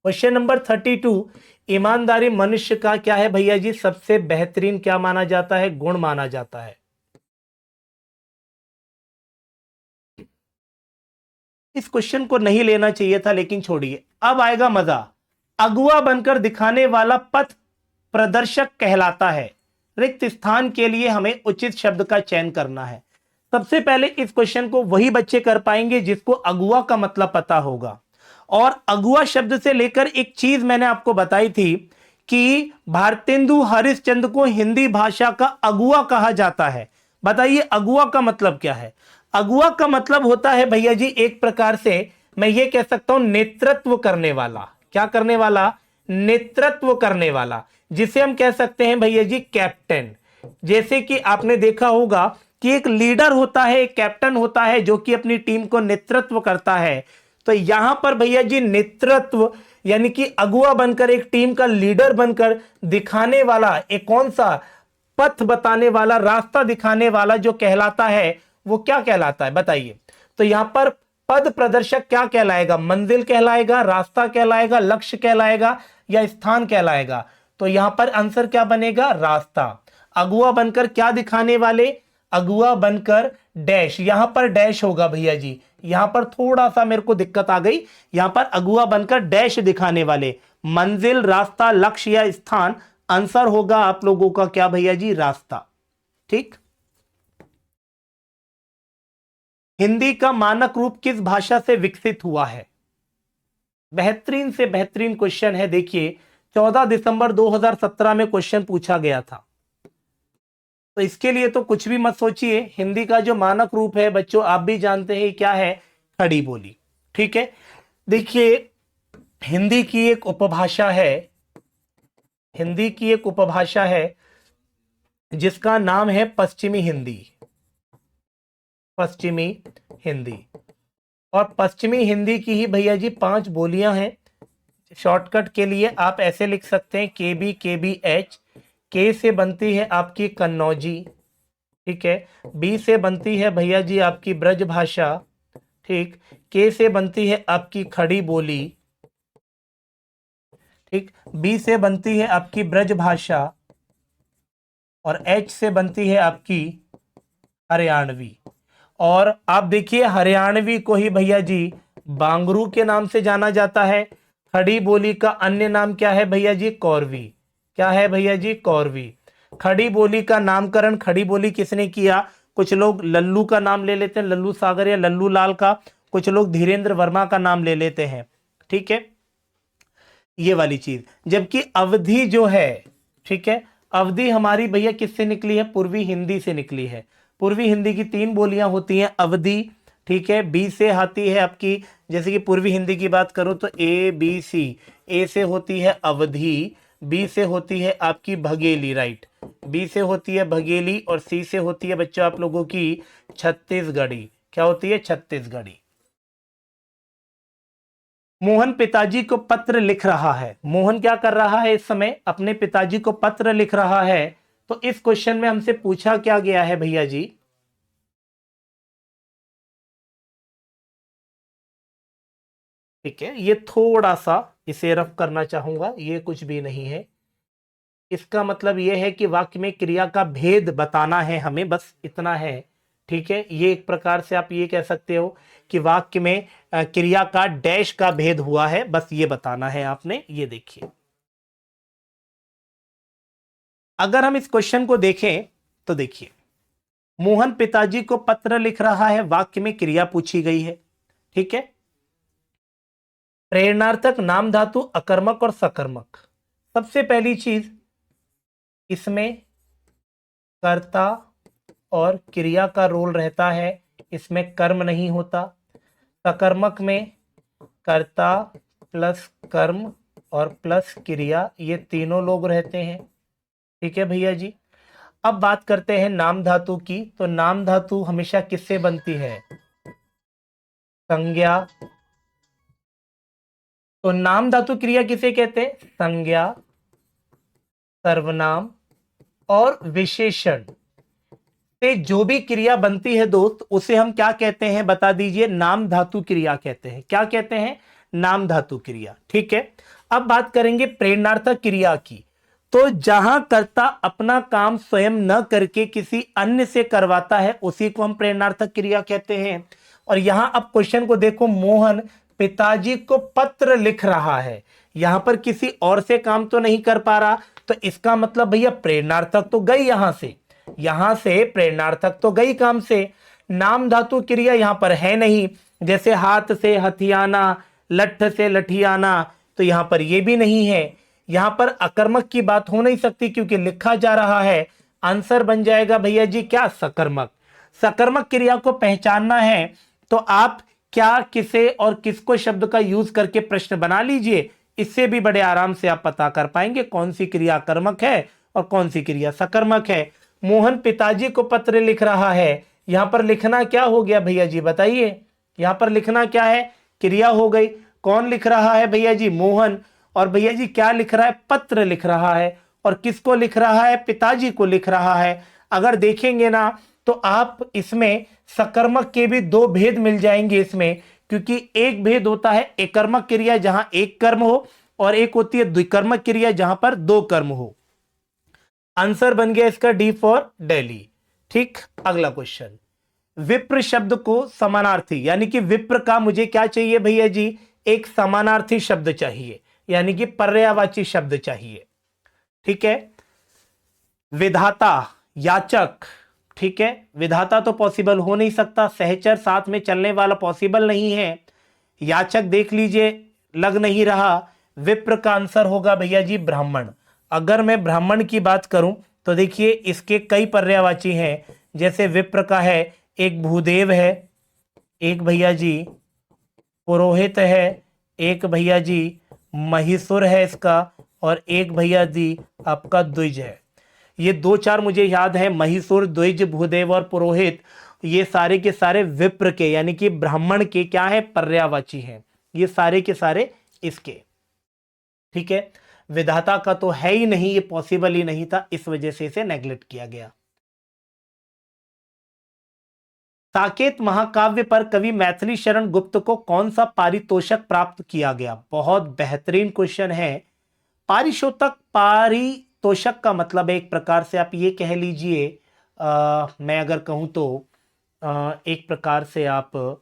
क्वेश्चन नंबर 32, ईमानदारी मनुष्य का क्या है भैया जी? सबसे बेहतरीन क्या माना जाता है? गुण माना जाता है। इस क्वेश्चन को नहीं लेना चाहिए था, लेकिन छोड़िए, अब आएगा मजा। अगुआ बनकर दिखाने वाला पथ प्रदर्शक कहलाता है। रिक्त स्थान के लिए हमें उचित शब्द का चयन करना है। सबसे पहले इस क्वेश्चन को वही बच्चे कर पाएंगे जिसको अगुआ का मतलब पता होगा। और अगुआ शब्द से लेकर एक चीज मैंने आपको बताई थी कि भारतेंदु हरिश्चंद्र को हिंदी भाषा का अगुआ कहा जाता है। बताइए अगुआ का मतलब क्या है? अगुआ का मतलब होता है भैया जी, एक प्रकार से मैं ये कह सकता हूं नेतृत्व करने वाला। क्या करने वाला? नेतृत्व करने वाला, जिसे हम कह सकते हैं भैया जी कैप्टन। जैसे कि आपने देखा होगा कि एक लीडर होता है, एक कैप्टन होता है जो कि अपनी टीम को नेतृत्व करता है। तो यहां पर भैया जी नेतृत्व यानी कि अगुआ बनकर, एक टीम का लीडर बनकर दिखाने वाला, एक कौन सा? पथ बताने वाला, रास्ता दिखाने वाला जो कहलाता है वो क्या कहलाता है बताइए। तो यहां पर पद प्रदर्शक क्या कहलाएगा? मंजिल कहलाएगा, रास्ता कहलाएगा, लक्ष्य कहलाएगा, या स्थान कहलाएगा? तो यहां पर आंसर क्या बनेगा? रास्ता। अगुआ बनकर क्या दिखाने वाले? अगुआ बनकर डैश, यहां पर डैश होगा भैया जी, यहां पर थोड़ा सा मेरे को दिक्कत आ गई। यहां पर अगुआ बनकर डैश दिखाने वाले, मंजिल, रास्ता, लक्ष्य या स्थान। आंसर होगा आप लोगों का क्या भैया जी? रास्ता, ठीक। हिंदी का मानक रूप किस भाषा से विकसित हुआ है? बेहतरीन से बेहतरीन क्वेश्चन है। देखिए 14 दिसंबर 2017 में क्वेश्चन पूछा गया था, तो इसके लिए तो कुछ भी मत सोचिए। हिंदी का जो मानक रूप है बच्चों आप भी जानते हैं क्या है? खड़ी बोली, ठीक है। देखिए हिंदी की एक उपभाषा है, हिंदी की एक उपभाषा है जिसका नाम है पश्चिमी हिंदी। पश्चिमी हिंदी, और पश्चिमी हिंदी की ही भैया जी 5 बोलियां हैं। शॉर्टकट के लिए आप ऐसे लिख सकते हैं KBKBH। के से बनती है आपकी कन्नौजी, ठीक है। बी से बनती है भैया जी आपकी ब्रज भाषा, ठीक। के से बनती है आपकी खड़ी बोली, ठीक। बी से बनती है आपकी ब्रज भाषा, और एच से बनती है आपकी हरियाणवी। और आप देखिए हरियाणवी को ही भैया जी बांगरू के नाम से जाना जाता है। खड़ी बोली का अन्य नाम क्या है भैया जी? कौरवी। क्या है भैया जी? कौरवी। खड़ी बोली का नामकरण, खड़ी बोली किसने किया? कुछ लोग लल्लू का नाम ले लेते हैं, लल्लू सागर या लल्लू लाल का, कुछ लोग धीरेन्द्र वर्मा का नाम ले लेते हैं, ठीक है, ये वाली चीज। जबकि अवधि जो है, ठीक है, अवधि हमारी भैया किससे निकली है? पूर्वी हिंदी से निकली है। पूर्वी हिंदी की 3 बोलियां होती हैं अवधि, ठीक है। बी से आती है आपकी, जैसे कि पूर्वी हिंदी की बात करूं तो ए बी सी, ए से होती है अवधि, बी से होती है आपकी भगेली, राइट, बी से होती है भगेली, और सी से होती है बच्चों आप लोगों की छत्तीसगढ़ी। क्या होती है? छत्तीसगढ़ी। मोहन पिताजी को पत्र लिख रहा है। मोहन क्या कर रहा है इस समय? अपने पिताजी को पत्र लिख रहा है। तो इस क्वेश्चन में हमसे पूछा क्या गया है भैया जी? ठीक है, ये थोड़ा सा इसे रफ करना चाहूंगा, ये कुछ भी नहीं है। इसका मतलब यह है कि वाक्य में क्रिया का भेद बताना है हमें, बस इतना है, ठीक है। ये एक प्रकार से आप ये कह सकते हो कि वाक्य में क्रिया का डैश का भेद हुआ है, बस ये बताना है आपने। ये देखिए, अगर हम इस क्वेश्चन को देखें तो देखिए, मोहन पिताजी को पत्र लिख रहा है, वाक्य में क्रिया पूछी गई है, ठीक है। प्रेरणार्थक नाम धातु अकर्मक और सकर्मक। सबसे पहली चीज, इसमें कर्ता और क्रिया का रोल रहता है, इसमें कर्म नहीं होता। सकर्मक में कर्ता प्लस कर्म और प्लस क्रिया, ये तीनों लोग रहते हैं, ठीक है भैया जी। अब बात करते हैं नाम धातु की। तो नाम धातु हमेशा किससे बनती है? संज्ञा। तो नाम धातु क्रिया किसे कहते हैं? संज्ञा, सर्वनाम और विशेषण से जो भी क्रिया बनती है दोस्त, उसे हम क्या कहते हैं? बता दीजिए। नाम धातु क्रिया कहते हैं। क्या कहते हैं? नाम धातु क्रिया, ठीक है। अब बात करेंगे प्रेरणार्थक क्रिया की। तो जहां कर्ता अपना काम स्वयं न करके किसी अन्य से करवाता है, उसी को हम प्रेरणार्थक क्रिया कहते हैं। और यहां अब क्वेश्चन को देखो, मोहन पिताजी को पत्र लिख रहा है, यहां पर किसी और से काम तो नहीं कर पा रहा, तो इसका मतलब भैया प्रेरणार्थक तो गई, यहां से प्रेरणार्थक तो गई काम से। नाम धातु क्रिया यहां पर है नहीं, जैसे हाथ से हथियाना, लठ से लठियाना, तो यहां पर यह भी नहीं है। यहां पर अकर्मक की बात हो नहीं सकती क्योंकि लिखा जा रहा है। आंसर बन जाएगा भैया जी क्या? सकर्मक। सकर्मक क्रिया को पहचानना है तो आप क्या, किसे और किसको शब्द का यूज करके प्रश्न बना लीजिए, इससे भी बड़े आराम से आप पता कर पाएंगे कौन सी क्रिया कर्मक है और कौन सी क्रिया सकर्मक है। मोहन पिताजी को पत्र लिख रहा है, यहां पर लिखना क्या हो गया भैया जी? बताइए, यहां पर लिखना क्या है? क्रिया हो गई। कौन लिख रहा है भैया जी? मोहन। और भैया जी क्या लिख रहा है? पत्र लिख रहा है। और किसको लिख रहा है? पिताजी को लिख रहा है। अगर देखेंगे ना तो आप इसमें सकर्मक के भी 2 भेद मिल जाएंगे इसमें, क्योंकि एक भेद होता है एकर्मक क्रिया जहां एक कर्म हो, और एक होती है द्विकर्मक क्रिया जहां पर 2 कर्म हो। आंसर बन गया इसका डी फॉर दिल्ली, ठीक। अगला क्वेश्चन, विप्र शब्द को समानार्थी, यानी कि विप्र का मुझे क्या चाहिए भैया जी? एक समानार्थी शब्द चाहिए, यानी कि पर्यायवाची शब्द चाहिए, ठीक है। विधाता, याचक, ठीक है। विधाता तो पॉसिबल हो नहीं सकता, सहचर साथ में चलने वाला पॉसिबल नहीं है। याचक देख लीजिए, लग नहीं रहा। विप्र का आंसर होगा भैया जी ब्राह्मण। अगर मैं ब्राह्मण की बात करूं तो देखिए इसके कई पर्यायवाची हैं, जैसे विप्र का है, एक भूदेव है, एक भैया जी पुरोहित है, एक भैया जी महिषुर है इसका, और एक भैया जी आपका द्विज है। ये 2-4 मुझे याद है, महिषुर, द्विज, भूदेव और पुरोहित, ये सारे के सारे विप्र के यानी कि ब्राह्मण के क्या है? पर्यायवाची हैं। ये सारे के सारे इसके, ठीक है। विधाता का तो है ही नहीं, ये पॉसिबल ही नहीं था, इस वजह से इसे नेग्लेक्ट किया गया। साकेत महाकाव्य पर कवि मैथिली शरण गुप्त को कौन सा पारितोषक प्राप्त किया गया? बहुत बेहतरीन क्वेश्चन है। पारितोषक का मतलब है एक प्रकार से आप ये कह लीजिए, मैं अगर कहूं तो एक प्रकार से आप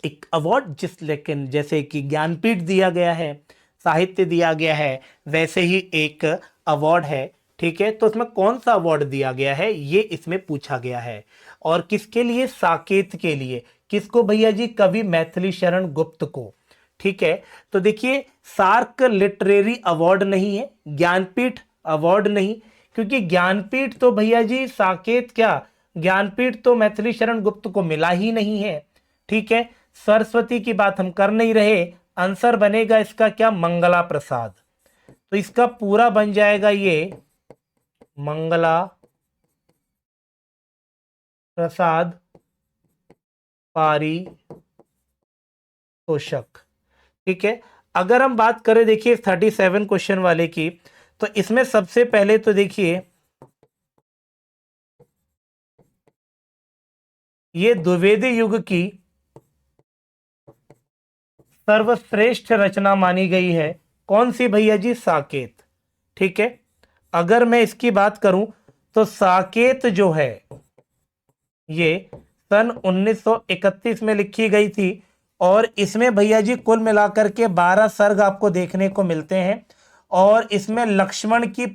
एक अवार्ड, लेकिन जैसे कि ज्ञानपीठ दिया गया है, साहित्य दिया गया है, वैसे ही एक अवार्ड है, ठीक है, तो इसमें कौन सा अवार्ड दिया गया है ये इसमें पूछा गया है। और किसके लिए? साकेत के लिए। किसको भैया जी? कवि मैथिली शरण गुप्त को। ठीक है, तो देखिए सार्क लिटरेरी अवार्ड नहीं है, ज्ञानपीठ अवार्ड नहीं, क्योंकि ज्ञानपीठ तो भैया जी साकेत क्या, ज्ञानपीठ तो मैथिली शरण गुप्त को मिला ही नहीं है। ठीक है, सरस्वती की बात हम कर नहीं रहे, आंसर बनेगा इसका क्या? मंगला प्रसाद। तो इसका पूरा बन जाएगा ये मंगला प्रसाद पारितोषक। ठीक है, अगर हम बात करें देखिए 37 क्वेश्चन वाले की, तो इसमें सबसे पहले तो देखिए ये द्विवेदी युग की सर्वश्रेष्ठ रचना मानी गई है। कौन सी भैया जी? साकेत। ठीक है, अगर मैं इसकी बात करूं तो साकेत जो है ये सन 1931 में लिखी गई थी, और इसमें भैया जी कुल मिलाकर के 12 सर्ग आपको देखने को मिलते हैं। और इसमें लक्ष्मण की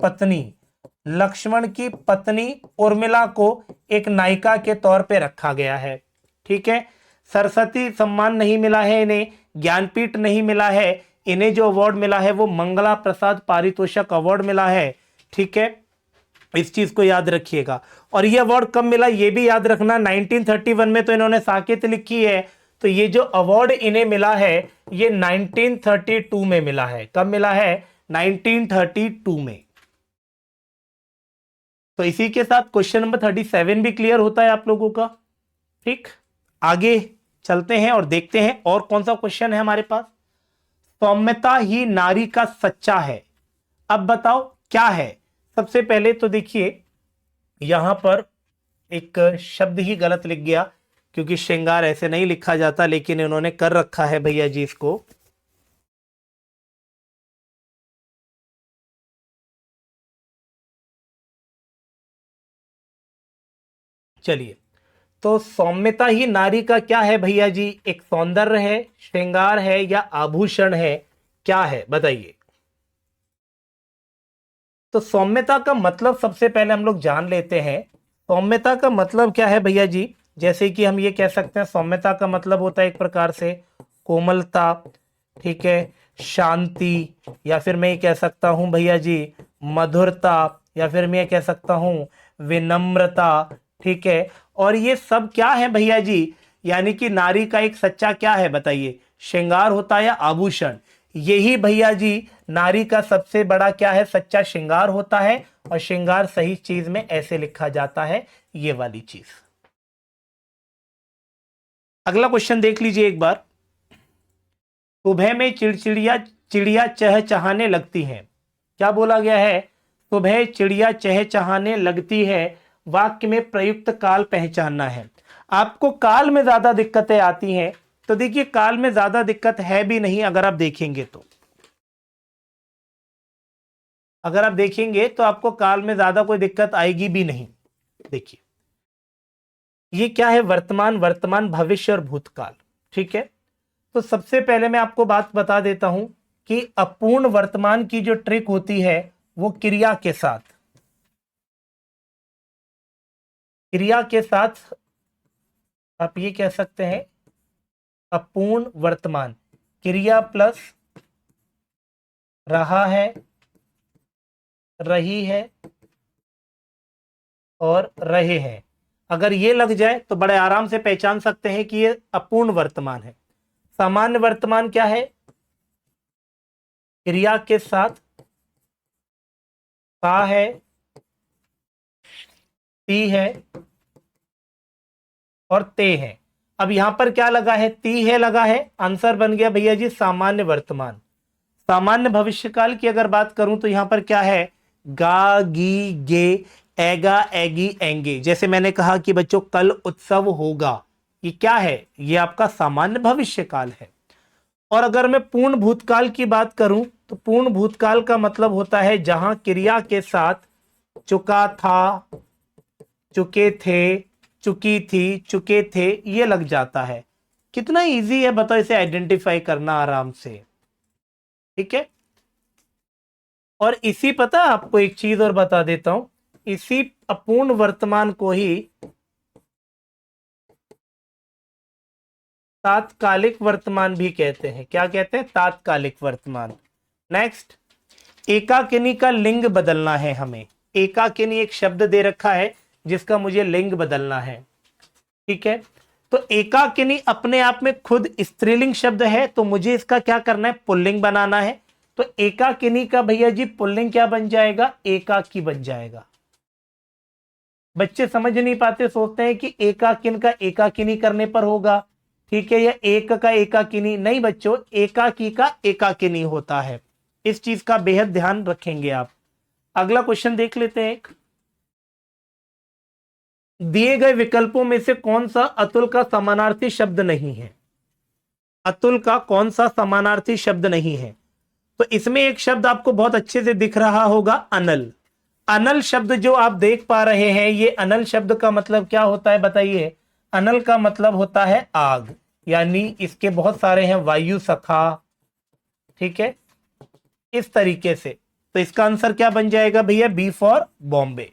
पत्नी उर्मिला को एक नायिका के तौर पे रखा गया है। ठीक है, सरस्वती सम्मान नहीं मिला है इन्हें, ज्ञानपीठ नहीं मिला है, इन्हें जो अवार्ड मिला है वो मंगला प्रसाद पारितोषक अवार्ड मिला है। ठीक है, इस चीज को याद रखिएगा। और ये अवार्ड कब मिला ये भी याद रखना, 1931 में तो इन्होंने साकेत लिखी है, तो ये जो अवार्ड इन्हें मिला है ये 1932 में मिला है। कब मिला है? 1932 में। तो इसी के साथ क्वेश्चन नंबर 37 भी क्लियर होता है आप लोगों का। ठीक, आगे चलते हैं और देखते हैं और कौन सा क्वेश्चन है हमारे पास। सौम्यता ही नारी का सच्चा है। अब बताओ क्या है? सबसे पहले तो देखिए यहां पर एक शब्द ही गलत लिख गया, क्योंकि श्रृंगार ऐसे नहीं लिखा जाता, लेकिन इन्होंने कर रखा है भैया जी इसको। चलिए, तो सौम्यता ही नारी का क्या है भैया जी? एक सौंदर्य है, श्रृंगार है, या आभूषण है? क्या है बताइए। तो सौम्यता का मतलब सबसे पहले हम लोग जान लेते हैं। सौम्यता का मतलब क्या है भैया जी? जैसे कि हम ये कह सकते हैं सौम्यता का मतलब होता है एक प्रकार से कोमलता, ठीक है, शांति, या फिर मैं ये कह सकता हूं भैया जी मधुरता, या फिर मैं ये कह सकता हूं विनम्रता। ठीक है, और ये सब क्या है भैया जी? यानी कि नारी का एक सच्चा क्या है बताइए? श्रृंगार होता है या आभूषण? यही भैया जी नारी का सबसे बड़ा क्या है? सच्चा श्रृंगार होता है। और श्रृंगार सही चीज में ऐसे लिखा जाता है, ये वाली चीज। अगला क्वेश्चन देख लीजिए एक बार। सुबह में चिड़िया चहचहाने लगती हैं। क्या बोला गया है? सुबह चिड़िया चहचहाने लगती है, वाक्य में प्रयुक्त काल पहचानना है। आपको काल में ज्यादा दिक्कतें आती हैं, तो देखिए काल में ज्यादा दिक्कत है भी नहीं। अगर आप देखेंगे तो आपको काल में ज्यादा कोई दिक्कत आएगी भी नहीं। देखिए ये क्या है? वर्तमान भविष्य और भूतकाल। ठीक है, तो सबसे पहले मैं आपको बात बता देता हूं कि अपूर्ण वर्तमान की जो ट्रिक होती है वो क्रिया के साथ आप ये कह सकते हैं अपूर्ण वर्तमान, क्रिया प्लस रहा है, रही है और रहे हैं, अगर ये लग जाए तो बड़े आराम से पहचान सकते हैं कि ये अपूर्ण वर्तमान है। सामान्य वर्तमान क्या है? क्रिया के साथ का है, ती है और ते है। अब यहां पर क्या लगा है? ती है लगा है, आंसर बन गया भैया जी सामान्य वर्तमान। सामान्य भविष्यकाल की अगर बात करूं तो यहां पर क्या है? गा, गी, गे, एगा, एगी, एंगे। जैसे मैंने कहा कि बच्चों कल उत्सव होगा, ये क्या है? ये आपका सामान्य भविष्यकाल है। और अगर मैं पूर्ण भूतकाल की बात करूं तो पूर्ण भूतकाल का मतलब होता है जहां क्रिया के साथ चुका था, चुके थे, चुकी थी, चुके थे ये लग जाता है। कितना इजी है बताओ इसे आइडेंटिफाई करना आराम से। ठीक है, और इसी, पता आपको एक चीज और बता देता हूं, इसी अपूर्ण वर्तमान को ही तात्कालिक वर्तमान भी कहते हैं। क्या कहते हैं? तात्कालिक वर्तमान। नेक्स्ट, एकाकिनी का लिंग बदलना है हमें। एकाकिनी एक शब्द दे रखा है जिसका मुझे लिंग बदलना है। ठीक है, तो एकाकिनी अपने आप में खुद स्त्रीलिंग शब्द है, तो मुझे इसका क्या करना है? पुल्लिंग बनाना है। तो एकाकिनी का भैया जी पुल्लिंग क्या बन जाएगा? एकाकी बन जाएगा। बच्चे समझ नहीं पाते, सोचते हैं कि एकाकिन का एकाकिनी करने पर होगा। ठीक है, या एक का एकाकिनी नहीं बच्चों, एकाकी का एकाकिनी होता है। इस चीज का बेहद ध्यान रखेंगे आप। अगला क्वेश्चन देख लेते हैं। एक दिए गए विकल्पों में से कौन सा अतुल का समानार्थी शब्द नहीं है? अतुल का कौन सा समानार्थी शब्द नहीं है? तो इसमें एक शब्द आपको बहुत अच्छे से दिख रहा होगा, अनल। अनल शब्द जो आप देख पा रहे हैं, ये अनल शब्द का मतलब क्या होता है बताइए? अनल का मतलब होता है आग, यानी इसके बहुत सारे हैं, वायु सखा। ठीक है, इस तरीके से। तो इसका आंसर क्या बन जाएगा भैया? B for Bombay.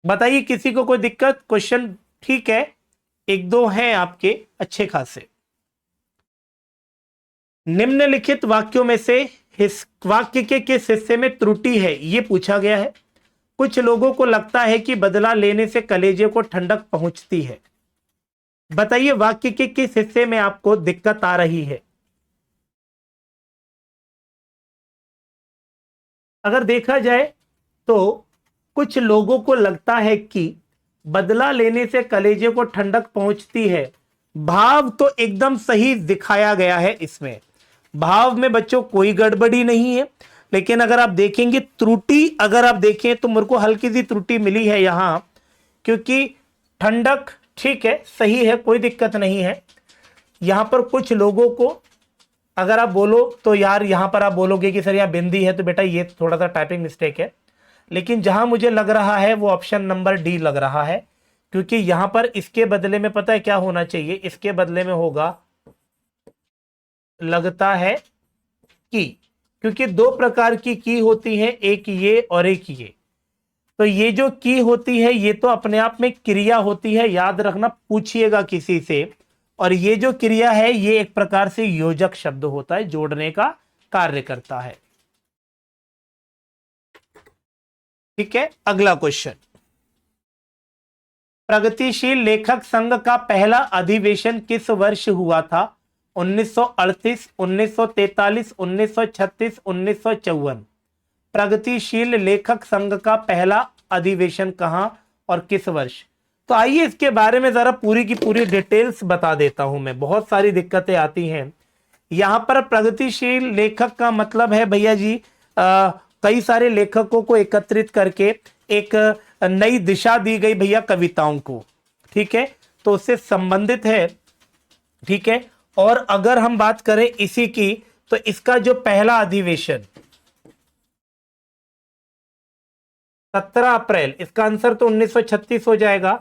बताइए किसी को कोई दिक्कत? क्वेश्चन ठीक है, एक दो हैं आपके अच्छे खासे। निम्नलिखित वाक्यों में से वाक्य के किस हिस्से में त्रुटि है, ये पूछा गया है। कुछ लोगों को लगता है कि बदला लेने से कलेजे को ठंडक पहुंचती है। बताइए वाक्य के किस हिस्से में आपको दिक्कत आ रही है? अगर देखा जाए तो कुछ लोगों को लगता है कि बदला लेने से कलेजे को ठंडक पहुंचती है। भाव तो एकदम सही दिखाया गया है इसमें, भाव में बच्चों कोई गड़बड़ी नहीं है। लेकिन अगर आप देखेंगे त्रुटि, अगर आप देखें तो मेरे को हल्की सी त्रुटि मिली है यहां, क्योंकि ठंडक ठीक है, सही है, कोई दिक्कत नहीं है। यहां पर कुछ लोगों को, अगर आप बोलो तो यार यहां पर आप बोलोगे कि सर यहां बिंदी है, तो बेटा ये थोड़ा सा टाइपिंग मिस्टेक है। लेकिन जहां मुझे लग रहा है वो ऑप्शन नंबर डी लग रहा है, क्योंकि यहां पर इसके बदले में पता है क्या होना चाहिए? इसके बदले में होगा, लगता है की, क्योंकि दो प्रकार की होती है, एक ये और एक ये। तो ये जो की होती है ये तो अपने आप में क्रिया होती है, याद रखना, पूछिएगा किसी से। और ये जो क्रिया है ये एक प्रकार से योजक शब्द होता है, जोड़ने का कार्य करता है। ठीक है, अगला क्वेश्चन। प्रगतिशील लेखक संघ का पहला अधिवेशन किस वर्ष हुआ था? 1938, 1943, 1936, 1954। प्रगतिशील लेखक संघ का पहला अधिवेशन कहां और किस वर्ष? तो आइए इसके बारे में जरा पूरी की पूरी डिटेल्स बता देता हूं मैं, बहुत सारी दिक्कतें आती हैं यहां पर। प्रगतिशील लेखक का मतलब है भैया जी कई सारे लेखकों को एकत्रित करके एक नई दिशा दी गई भैया कविताओं को। ठीक है, तो उससे संबंधित है। ठीक है, और अगर हम बात करें इसी की, तो इसका जो पहला अधिवेशन 17 अप्रैल, इसका आंसर तो 1936 हो जाएगा।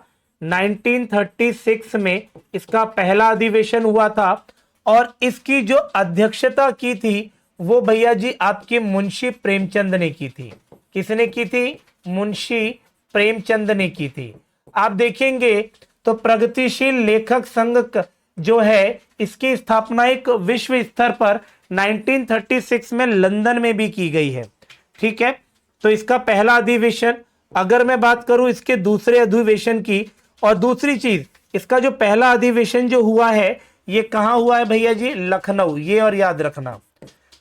1936 में इसका पहला अधिवेशन हुआ था, और इसकी जो अध्यक्षता की थी वो भैया जी आपके मुंशी प्रेमचंद ने की थी। किसने की थी? मुंशी प्रेमचंद ने की थी। आप देखेंगे तो प्रगतिशील लेखक संघ जो है, इसकी स्थापना एक विश्व स्तर पर 1936 में लंदन में भी की गई है। ठीक है, तो इसका पहला अधिवेशन, अगर मैं बात करूं इसके दूसरे अधिवेशन की, और दूसरी चीज, इसका जो पहला अधिवेशन जो हुआ है ये कहां हुआ है भैया जी? लखनऊ, ये और याद रखना।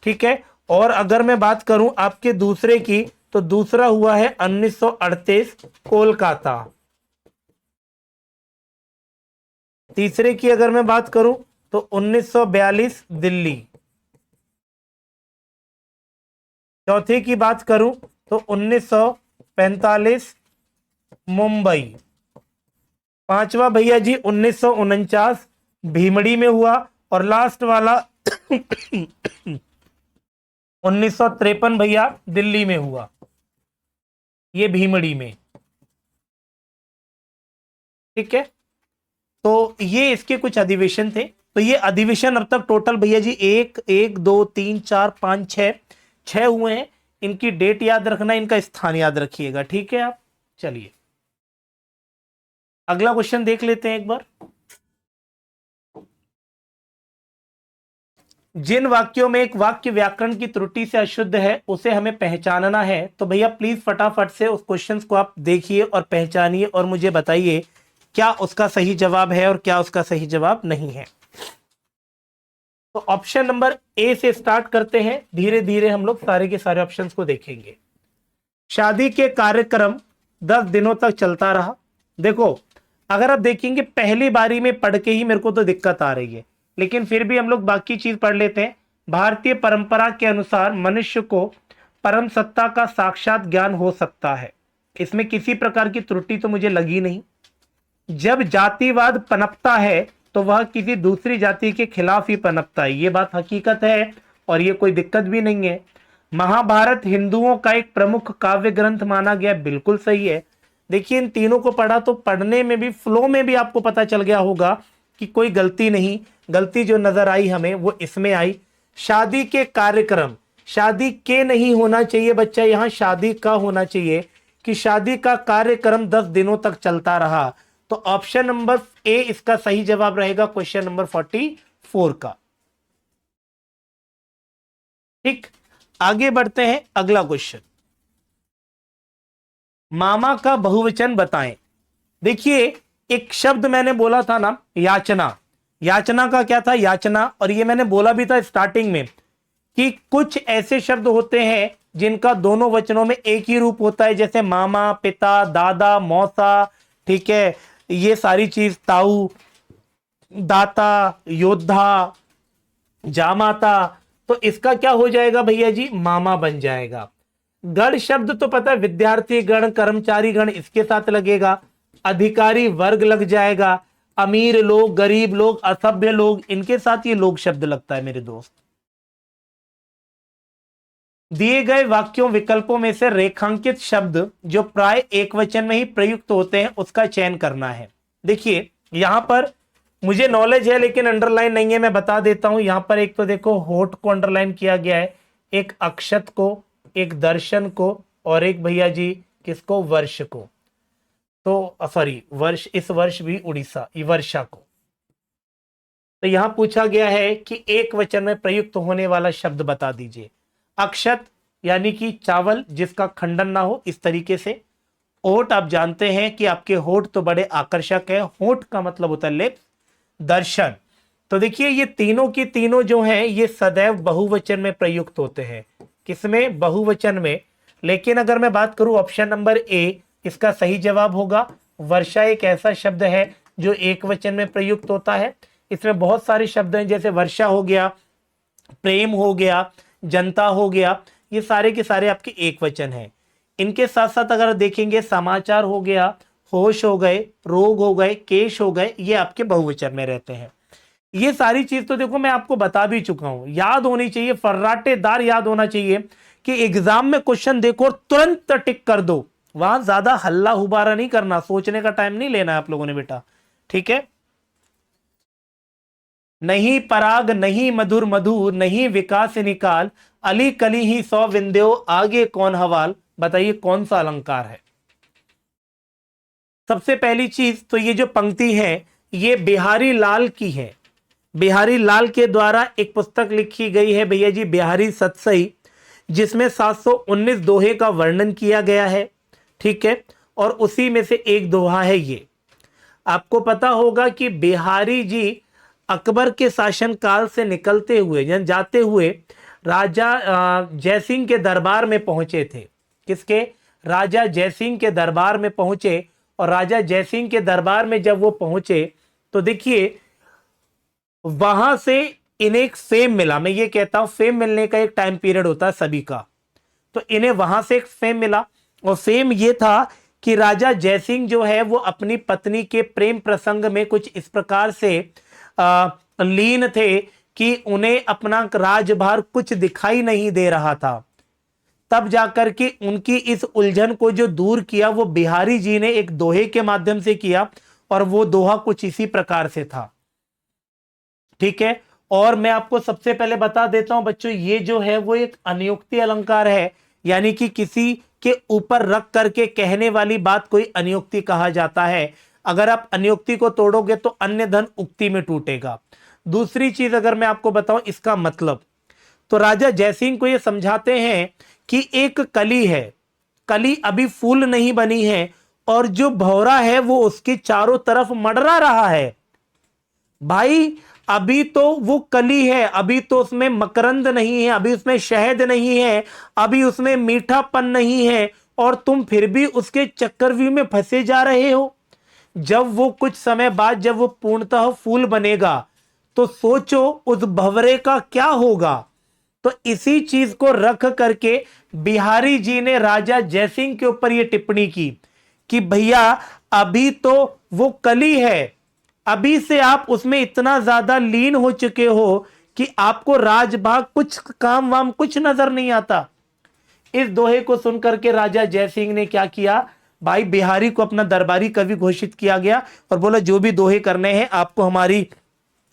ठीक है, और अगर मैं बात करूं आपके दूसरे की, तो दूसरा हुआ है 1938 कोलकाता। तीसरे की अगर मैं बात करूं तो 1942 दिल्ली। चौथे की बात करूं तो 1945 मुंबई। पांचवा भैया जी 1949 भीमड़ी में हुआ, और लास्ट वाला 1953 भैया दिल्ली में हुआ, ये भीमड़ी में। ठीक है, तो ये इसके कुछ अधिवेशन थे। तो ये अधिवेशन अब तक टोटल भैया जी 1 1 2 3 4 5 6 हुए हैं। इनकी डेट याद रखना, इनका स्थान याद रखिएगा, ठीक है आप। चलिए अगला क्वेश्चन देख लेते हैं एक बार। जिन वाक्यों में एक वाक्य व्याकरण की त्रुटि से अशुद्ध है उसे हमें पहचानना है। तो भैया प्लीज फटाफट से उस क्वेश्चन को आप देखिए और पहचानिए और मुझे बताइए क्या उसका सही जवाब है और क्या उसका सही जवाब नहीं है। तो ऑप्शन नंबर ए से स्टार्ट करते हैं, धीरे धीरे हम लोग सारे के सारे ऑप्शंस को देखेंगे। शादी के कार्यक्रम 10 दिनों तक चलता रहा। देखो अगर आप देखेंगे पहली बारी में पढ़ के ही मेरे को तो दिक्कत आ रही है, लेकिन फिर भी हम लोग बाकी चीज पढ़ लेते हैं। भारतीय परंपरा के अनुसार मनुष्य को परम सत्ता का साक्षात ज्ञान हो सकता है। इसमें किसी प्रकार की त्रुटि तो मुझे लगी नहीं। जब जातिवाद पनपता है तो वह किसी दूसरी जाति के खिलाफ ही पनपता है, ये बात हकीकत है और ये कोई दिक्कत भी नहीं है। महाभारत हिंदुओं का एक प्रमुख काव्य ग्रंथ माना गया, बिल्कुल सही है। देखिए इन तीनों को पढ़ा तो पढ़ने में भी, फ्लो में भी आपको पता चल गया होगा कि कोई गलती नहीं, गलती जो नजर आई हमें वो इसमें आई। शादी के कार्यक्रम, शादी के नहीं होना चाहिए बच्चा, यहां शादी का होना चाहिए कि शादी का कार्यक्रम 10 दिनों तक चलता रहा। तो ऑप्शन नंबर ए इसका सही जवाब रहेगा क्वेश्चन नंबर 44 का। ठीक, आगे बढ़ते हैं अगला क्वेश्चन। मामा का बहुवचन बताएं। देखिए एक शब्द मैंने बोला था ना, याचना। याचना का क्या था, याचना, और ये मैंने बोला भी था स्टार्टिंग में कि कुछ ऐसे शब्द होते हैं जिनका दोनों वचनों में एक ही रूप होता है, जैसे मामा, पिता, दादा, मौसा, ठीक है, ये सारी चीज, ताऊ, दाता, योद्धा, जामाता। तो इसका क्या हो जाएगा भैया जी, मामा बन जाएगा। गण शब्द तो पता है, विद्यार्थी गण, कर्मचारी गण इसके साथ लगेगा। अधिकारी वर्ग लग जाएगा। अमीर लोग, गरीब लोग, असभ्य लोग, इनके साथ ये लोग शब्द लगता है मेरे दोस्त। दिए गए वाक्यों विकल्पों में से रेखांकित शब्द जो प्राय एक वचन में ही प्रयुक्त होते हैं उसका चयन करना है। देखिए यहां पर मुझे नॉलेज है लेकिन अंडरलाइन नहीं है, मैं बता देता हूं। यहां पर एक तो देखो होठ को अंडरलाइन किया गया है, एक अक्षत को, एक दर्शन को, और एक भैया जी किसको, वर्ष को। तो सॉरी वर्ष, इस वर्ष भी उड़ीसा, ये वर्षा को। तो यहां पूछा गया है कि एक वचन में प्रयुक्त होने वाला शब्द बता दीजिए। अक्षत यानी कि चावल जिसका खंडन ना हो, इस तरीके से। ओठ आप जानते हैं कि आपके होठ तो बड़े आकर्षक है, होठ का मतलब होता है लिप्स। दर्शन, तो देखिए ये तीनों की तीनों जो हैं ये सदैव बहुवचन में प्रयुक्त होते हैं। किसमें, बहुवचन में। लेकिन अगर मैं बात करूं ऑप्शन नंबर ए, इसका सही जवाब होगा। वर्षा एक ऐसा शब्द है जो एक वचन में प्रयुक्त होता है। इसमें बहुत सारे शब्द हैं, जैसे वर्षा हो गया, प्रेम हो गया, जनता हो गया, ये सारे के सारे आपके एक वचन हैं। इनके साथ साथ अगर देखेंगे समाचार हो गया, होश हो गए, रोग हो गए, केश हो गए, ये आपके बहुवचन में रहते हैं। ये सारी चीज तो देखो मैं आपको बता भी चुका हूं, याद होनी चाहिए, फर्राटेदार याद होना चाहिए कि एग्जाम में क्वेश्चन देखो और तुरंत टिक कर दो। वहां ज्यादा हल्ला हुबारा नहीं करना, सोचने का टाइम नहीं लेना है आप लोगों ने बेटा, ठीक है। नहीं पराग नहीं मधुर मधु, नहीं विकास निकाल, अली कली ही सौ विंध्यो, आगे कौन हवाल। बताइए कौन सा अलंकार है। सबसे पहली चीज तो ये जो पंक्ति है ये बिहारी लाल की है। बिहारी लाल के द्वारा एक पुस्तक लिखी गई है भैया जी, बिहारी सतसई, जिसमें 719 दोहे का वर्णन किया गया है, ठीक है। और उसी में से एक दोहा है ये। आपको पता होगा कि बिहारी जी अकबर के शासनकाल से निकलते हुए यानी जाते हुए राजा जयसिंह के दरबार में पहुंचे थे। किसके, राजा जयसिंह के दरबार में पहुंचे। और राजा जयसिंह के दरबार में जब वो पहुंचे तो देखिए वहां से इन्हें एक फेम मिला। मैं ये कहता हूं फेम मिलने का एक टाइम पीरियड होता है सभी का, तो इन्हें वहां से एक फेम मिला। और फेम ये था कि राजा जयसिंह जो है वो अपनी पत्नी के प्रेम प्रसंग में कुछ इस प्रकार से लीन थे कि उन्हें अपना राजभार कुछ दिखाई नहीं दे रहा था। तब जाकर के उनकी इस उलझन को जो दूर किया वो बिहारी जी ने एक दोहे के माध्यम से किया, और वो दोहा कुछ इसी प्रकार से था, ठीक है। और मैं आपको सबसे पहले बता देता हूं बच्चों, ये जो है वो एक अनियुक्ति अलंकार है। यानी कि किसी के ऊपर रख करके कहने वाली बात कोई अनियोक्ति कहा जाता है। अगर आप अनियोक्ति को तोड़ोगे तो अन्य धन उक्ति में टूटेगा। दूसरी चीज अगर मैं आपको बताऊं इसका मतलब, तो राजा जयसिंह को यह समझाते हैं कि एक कली है, कली अभी फूल नहीं बनी है और जो भौरा है वो उसके चारों तरफ मंडरा रहा है। भाई अभी तो वो कली है, अभी तो उसमें मकरंद नहीं है, अभी उसमें शहद नहीं है, अभी उसमें मीठापन नहीं है, और तुम फिर भी उसके चक्रव्यूह में फंसे जा रहे हो। जब वो कुछ समय बाद जब वो पूर्णतः फूल बनेगा तो सोचो उस भंवरे का क्या होगा। तो इसी चीज को रख करके बिहारी जी ने राजा जयसिंह के ऊपर यह टिप्पणी की कि भैया अभी तो वो कली है, अभी से आप उसमें इतना ज्यादा लीन हो चुके हो कि आपको राजभाग कुछ काम वाम कुछ नजर नहीं आता। इस दोहे को सुनकर के राजा जयसिंह ने क्या किया, भाई बिहारी को अपना दरबारी कवि घोषित किया गया और बोला जो भी दोहे करने हैं आपको हमारी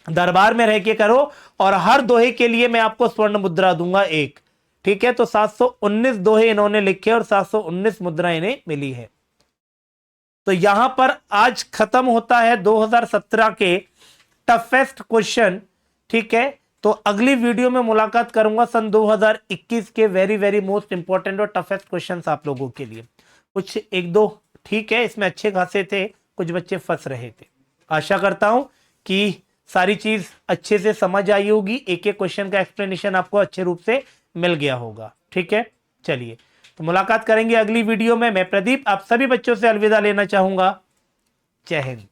दरबार में रह के करो, और हर दोहे के लिए मैं आपको स्वर्ण मुद्रा दूंगा एक। ठीक है, तो 719 दोहे इन्होंने लिखे और 719 मुद्रा इन्हें मिली है। तो यहां पर आज खत्म होता है 2017 के टफेस्ट क्वेश्चन। ठीक है, तो अगली वीडियो में मुलाकात करूंगा सन 2021 के वेरी वेरी मोस्ट इंपॉर्टेंट और टफेस्ट क्वेश्चंस आप लोगों के लिए। कुछ एक दो ठीक है इसमें अच्छे खासे थे, कुछ बच्चे फंस रहे थे। आशा करता हूं कि सारी चीज अच्छे से समझ आई होगी, एक एक क्वेश्चन का एक्सप्लेनेशन आपको अच्छे रूप से मिल गया होगा। ठीक है, चलिए तो मुलाकात करेंगे अगली वीडियो में। मैं प्रदीप आप सभी बच्चों से अलविदा लेना चाहूंगा। जय हिंद।